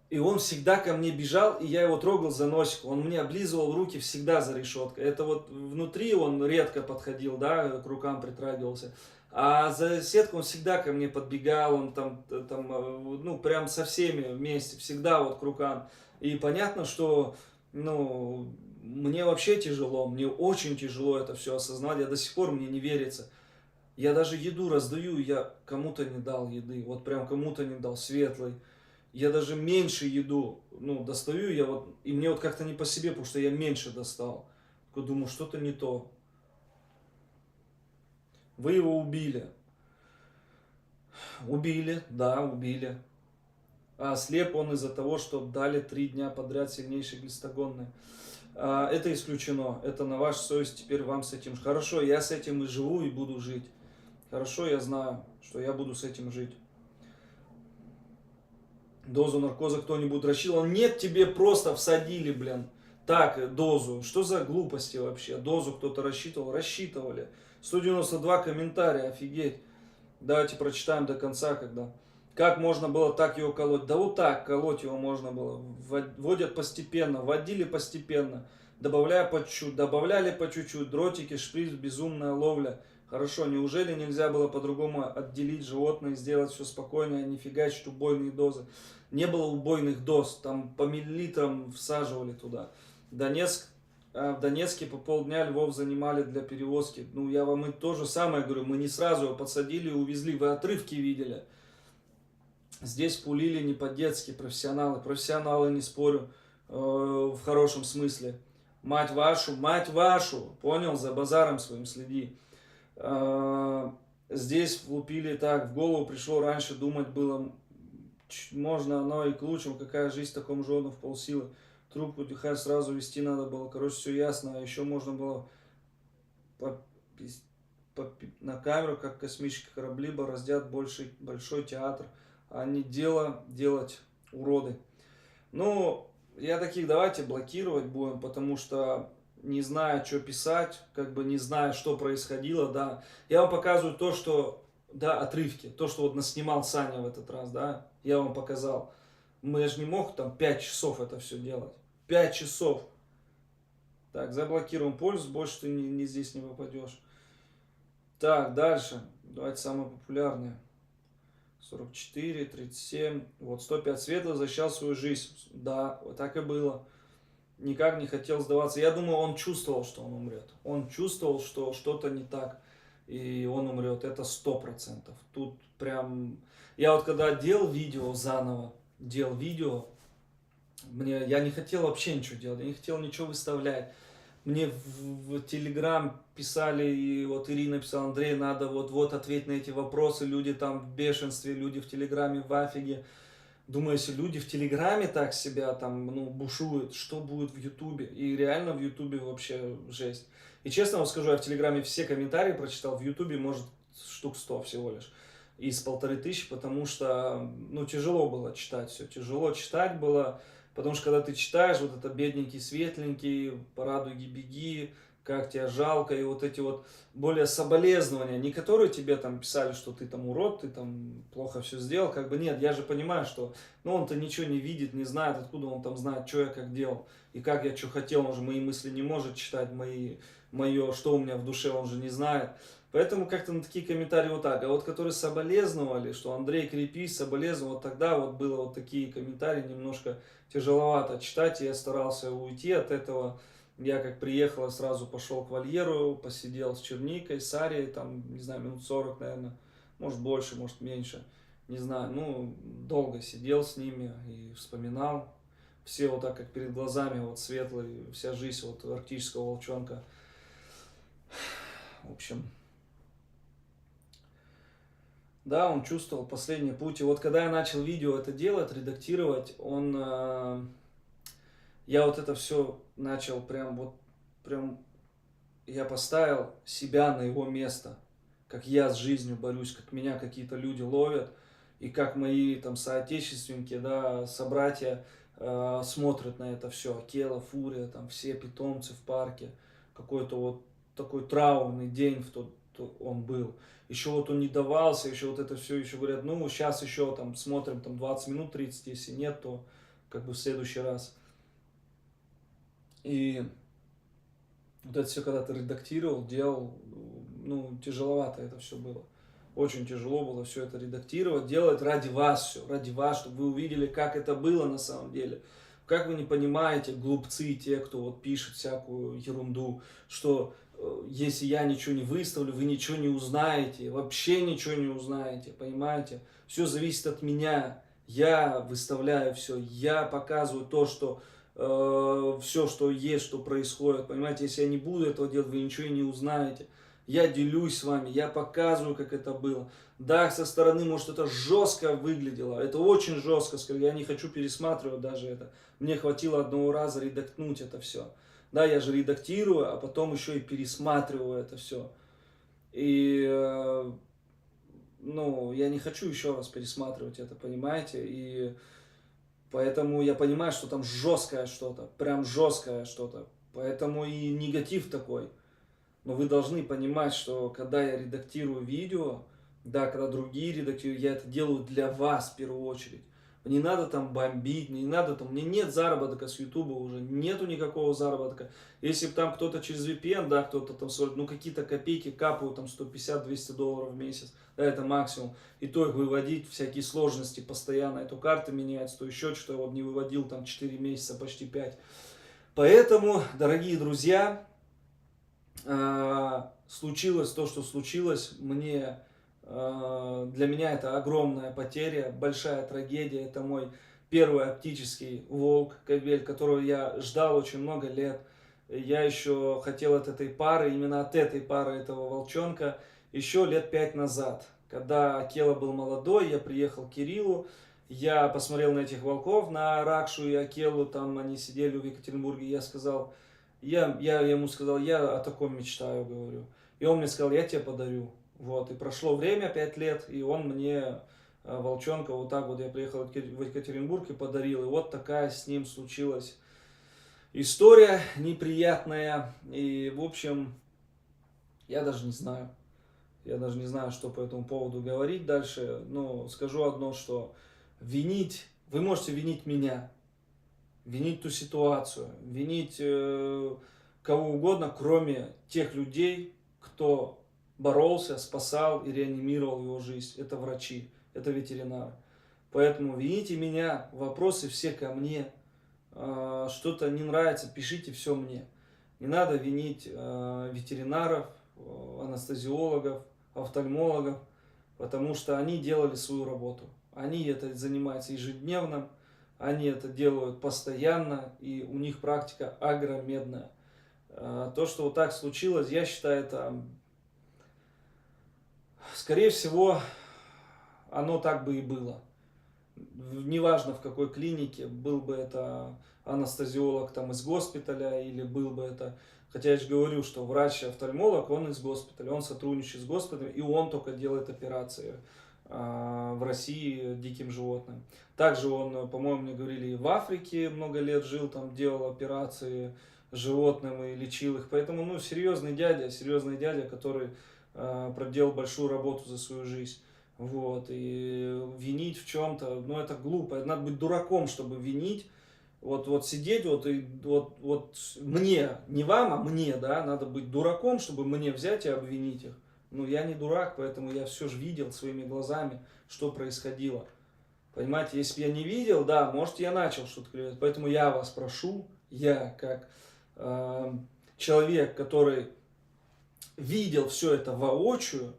A: И он всегда ко мне бежал, и я его трогал за носик. Он мне облизывал руки всегда за решеткой. Это вот внутри он редко подходил, да, к рукам притрагивался. А за сетку он всегда ко мне подбегал, он там ну, прям со всеми вместе, всегда вот к рукам. И понятно, что, ну, мне вообще тяжело, мне очень тяжело это все осознать, я до сих пор мне не верится. Я даже еду раздаю, я кому-то не дал еды, вот прям кому-то не дал, светлый. Я даже меньше еду, ну, достаю, я вот, и мне вот как-то не по себе, потому что я меньше достал. Я думаю, что-то не то. Вы его убили. Убили, да, убили. А слеп он из-за того, что дали 3 дня подряд сильнейшие глистогонные. Это исключено. Это на вашу совесть, теперь вам с этим. Хорошо, я с этим и живу, и буду жить. Хорошо, я знаю, что я буду с этим жить. Дозу наркоза кто-нибудь рассчитывал? Нет, тебе просто всадили, блин. Так, дозу. Что за глупости вообще? Дозу кто-то рассчитывал? Рассчитывали. 192 комментария, офигеть. Давайте прочитаем до конца, когда. Как можно было так его колоть? Да вот так колоть его можно было. Вводят постепенно, вводили постепенно. Добавляя по чуть-чуть, добавляли по чуть-чуть. Дротики, шприц, безумная ловля. Хорошо, неужели нельзя было по-другому отделить животное и сделать все спокойно, а не фигачить убойные дозы? Не было убойных доз, там по миллилитрам всаживали туда. В Донецке по полдня львов занимали для перевозки. Ну, я вам и то же самое говорю, мы не сразу его подсадили и увезли, вы отрывки видели. Здесь пулили не по-детски профессионалы. Профессионалы, не спорю, в хорошем смысле. Мать вашу, понял, за базаром своим следи. Здесь влупили так, в голову пришло, раньше думать было, можно оно и к лучшему, какая жизнь в таком жону в полсилы. Трубку тихо сразу вести надо было, короче, все ясно, а еще можно было на камеру, как космические корабли, бороздят большой театр, а не дело делать уроды. Ну, я таких давайте блокировать будем, потому что не знаю, что писать, как бы не знаю, что происходило, да. Я вам показываю то, что, да, отрывки, то, что вот наснимал Саня в этот раз, да, я вам показал. Я же не мог там 5 часов это все делать. 5 часов. Так, заблокируем пользу, больше ты здесь не попадешь. Так, дальше. Давайте самое популярное. 44, 37, вот 105 светлый защищал свою жизнь. Да, вот так и было. Никак не хотел сдаваться. Я думаю, он чувствовал, что он умрет. Он чувствовал, что что-то не так, и он умрет. Это 100%. Тут прям... Я вот когда делал видео заново, я не хотел вообще ничего делать, я не хотел ничего выставлять. Мне в Телеграм писали, и вот Ирина писала: Андрей, надо вот ответить на эти вопросы. Люди там в бешенстве, люди в Телеграме в афиге. Думаю, если люди в Телеграме так себя там, бушуют, что будет в Ютубе? И реально в Ютубе вообще жесть. И честно вам скажу, я в Телеграме все комментарии прочитал, в Ютубе, может, штук 100 всего лишь. Из 1500, потому что, тяжело было читать все. Тяжело читать было, потому что когда ты читаешь, вот это бедненький, светленький, по радуге беги, как тебя жалко, и вот эти вот более соболезнования, не которые тебе там писали, что ты там урод, ты там плохо все сделал, как бы нет, я же понимаю, что, он-то ничего не видит, не знает, откуда он там знает, что я как делал, и как я что хотел, он же мои мысли не может читать, мое, что у меня в душе, он же не знает. Поэтому как-то на такие комментарии вот так. А вот которые соболезновали, что Андрей, крепись, соболезновал, вот тогда вот было вот такие комментарии, немножко тяжеловато читать, и я старался уйти от этого. Я как приехал, сразу пошел к вольеру, посидел с черникой, с Арией, там, не знаю, минут 40, наверное, может больше, может меньше, не знаю, долго сидел с ними и вспоминал. Все вот так, как перед глазами, вот светлый, вся жизнь вот арктического волчонка. В общем, да, он чувствовал последний путь. И вот когда я начал видео это делать, редактировать, я вот это все начал прям, я поставил себя на его место, как я с жизнью борюсь, как меня какие-то люди ловят, и как мои там соотечественники, да, собратья смотрят на это все. Акела, Фурия, там все питомцы в парке, какой-то вот такой траурный день он был. Еще вот он не давался, еще вот это все, еще говорят, сейчас еще там смотрим там 20 минут, 30, если нет, то как бы в следующий раз. И вот это все, когда ты редактировал, делал, тяжеловато это все было. Очень тяжело было все это редактировать, делать ради вас все, ради вас, чтобы вы увидели, как это было на самом деле. Как вы не понимаете, глупцы, те, кто вот пишет всякую ерунду, что если я ничего не выставлю, вы ничего не узнаете, вообще ничего не узнаете, понимаете? Все зависит от меня, я выставляю все, я показываю то, что все, что есть, что происходит, понимаете? Если я не буду этого делать, вы ничего и не узнаете. Я делюсь с вами, я показываю, как это было. Да, со стороны, может, это жестко выглядело, это очень жестко, я не хочу пересматривать даже это. Мне хватило одного раза редактнуть это все. Да, я же редактирую, а потом еще и пересматриваю это все. И, я не хочу еще раз пересматривать это, понимаете? И поэтому я понимаю, что там жесткое что-то, прям жесткое что-то. Поэтому и негатив такой. Но вы должны понимать, что когда я редактирую видео, да, когда другие редактируют, я это делаю для вас в первую очередь. Не надо там бомбить, не надо там, мне нет заработка с Ютуба уже, нету никакого заработка. Если бы там кто-то через VPN, да, кто-то там, какие-то копейки капают, там 150-200 долларов в месяц, да, это максимум. И то их выводить, всякие сложности постоянно, эту карту меняется, то еще что-то, вот не выводил там 4 месяца, почти 5. Поэтому, дорогие друзья, случилось то, что случилось, мне Для меня это огромная потеря, большая трагедия. Это мой первый оптический волк, кобель, которого я ждал очень много лет. Я еще хотел от этой пары, именно от этой пары, этого волчонка, еще лет 5 назад. Когда Акела был молодой, я приехал к Кириллу, я посмотрел на этих волков, на Ракшу и Акелу, там они сидели в Екатеринбурге, я ему сказал, я о таком мечтаю, говорю. И он мне сказал, я тебе подарю. Вот, и прошло время, 5 лет, и он мне волчонка вот так вот, я приехал в Екатеринбург и подарил. И вот такая с ним случилась история неприятная. И, в общем, я даже не знаю. Я даже не знаю, что по этому поводу говорить дальше. Но скажу одно, что вы можете винить меня, винить ту ситуацию, винить кого угодно, кроме тех людей, кто боролся, спасал и реанимировал его жизнь. Это врачи, это ветеринары. Поэтому вините меня, вопросы все ко мне. Что-то не нравится, пишите все мне. Не надо винить ветеринаров, анестезиологов, офтальмологов, потому что они делали свою работу. Они это занимаются ежедневно, они это делают постоянно, и у них практика огромедная. То, что вот так случилось, я считаю, это, скорее всего, оно так бы и было. Неважно в какой клинике, был бы это анестезиолог там из госпиталя, или был бы это... Хотя я же говорю, что врач-офтальмолог, он из госпиталя, он сотрудничает с госпиталем, и он только делает операции в России диким животным. Также он, по-моему, мне говорили, и в Африке много лет жил, там делал операции животным и лечил их. Поэтому, ну, серьезный дядя, который проделал большую работу за свою жизнь. Вот, и винить в чем-то, ну, это глупо. Надо быть дураком, чтобы винить. Вот сидеть, вот мне, не вам, а мне, да, надо быть дураком, чтобы мне взять и обвинить их. Ну, я не дурак, поэтому я все же видел своими глазами, что происходило. Понимаете, если бы я не видел, да, может, я начал что-то клевать. Поэтому я вас прошу, я как человек, который видел все это воочию,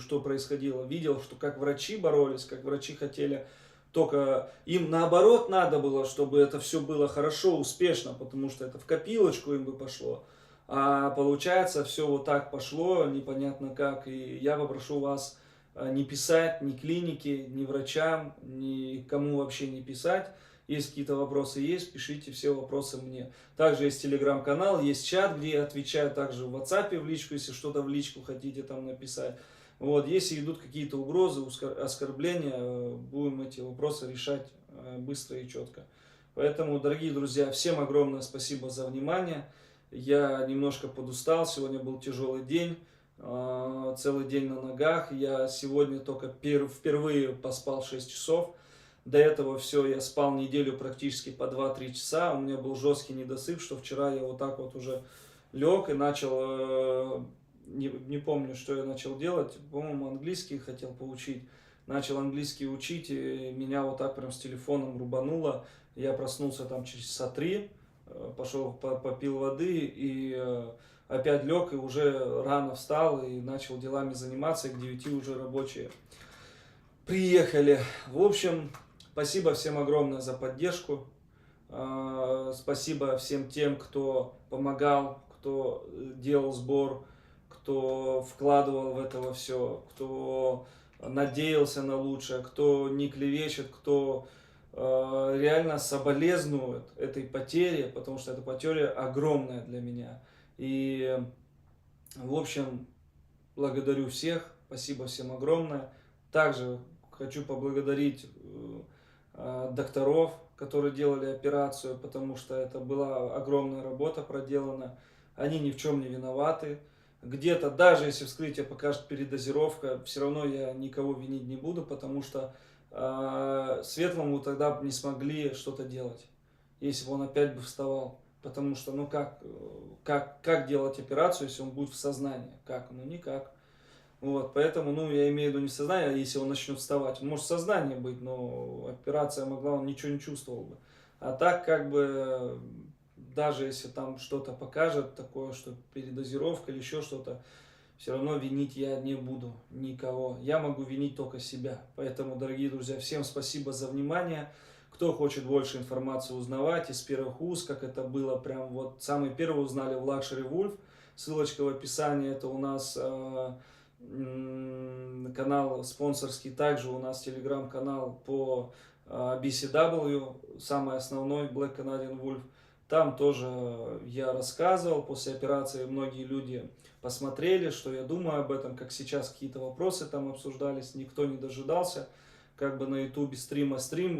A: что происходило, видел, что как врачи боролись, как врачи хотели, только им наоборот надо было, чтобы это все было хорошо, успешно, потому что это в копилочку им бы пошло. А получается, все вот так пошло, непонятно как. И я попрошу вас не писать ни клинике, ни врачам, ни кому вообще не писать. Если какие-то вопросы есть, пишите все вопросы мне. Также есть телеграм-канал, есть чат, где я отвечаю также в WhatsApp в личку, если что-то в личку хотите там написать. Вот, если идут какие-то угрозы, оскорбления, будем эти вопросы решать быстро и четко. Поэтому, дорогие друзья, всем огромное спасибо за внимание. Я немножко подустал, сегодня был тяжелый день, целый день на ногах. Я сегодня только впервые поспал 6 часов. До этого все, я спал неделю практически по 2-3 часа. У меня был жесткий недосып, что вчера я вот так вот уже лег и начал, не помню, что я начал делать. По-моему, английский хотел поучить. Начал английский учить, и меня вот так прям с телефоном рубануло. Я проснулся там через часа 3, пошел попил воды и опять лег и уже рано встал и начал делами заниматься. И к 9 уже рабочие приехали. В общем, спасибо всем огромное за поддержку. Спасибо всем тем, кто помогал, кто делал сбор, кто вкладывал в это все, кто надеялся на лучшее, кто не клевещет, кто реально соболезнует этой потере, потому что эта потеря огромная для меня. И, в общем, благодарю всех, спасибо всем огромное. Также хочу поблагодарить докторов, которые делали операцию, потому что это была огромная работа проделана. Они ни в чем не виноваты. Где-то, даже если вскрытие покажет передозировка, все равно я никого винить не буду, потому что Светлому тогда не смогли что-то делать, если бы он опять бы вставал. Потому что, ну как делать операцию, если он будет в сознании? Как? Ну никак. Вот, поэтому, ну, я имею в виду не сознание, а если он начнет вставать. Он может в сознании быть, но операция могла, он ничего не чувствовал бы. А так, как бы, даже если там что-то покажет такое, что передозировка или еще что-то, все равно винить я не буду никого. Я могу винить только себя. Поэтому, дорогие друзья, всем спасибо за внимание. Кто хочет больше информации узнавать из первых уст, как это было, прям вот самые первые узнали в Luxury Wolf. Ссылочка в описании, это у нас канал спонсорский. Также у нас телеграм-канал по BCW, самый основной Black Canadian Wolf. Там тоже я рассказывал, после операции многие люди посмотрели, что я думаю об этом, как сейчас какие-то вопросы там обсуждались, никто не дожидался, как бы на ютубе стрим,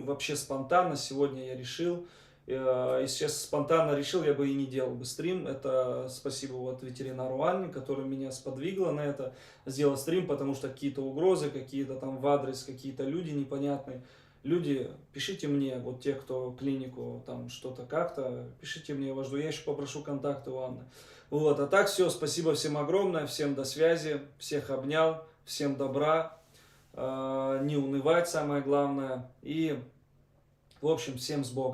A: вообще спонтанно, сегодня я решил, если честно, спонтанно решил, я бы и не делал бы стрим, это спасибо вот ветеринару Анне, которая меня сподвигла на это, сделать стрим, потому что какие-то угрозы, какие-то там в адрес, какие-то люди непонятные. Люди, пишите мне, вот те, кто клинику, там что-то как-то, пишите мне, я вас жду, я еще попрошу контакты у Анны. Вот, а так все, спасибо всем огромное, всем до связи, всех обнял, всем добра, не унывать самое главное, и, в общем, всем с Богом.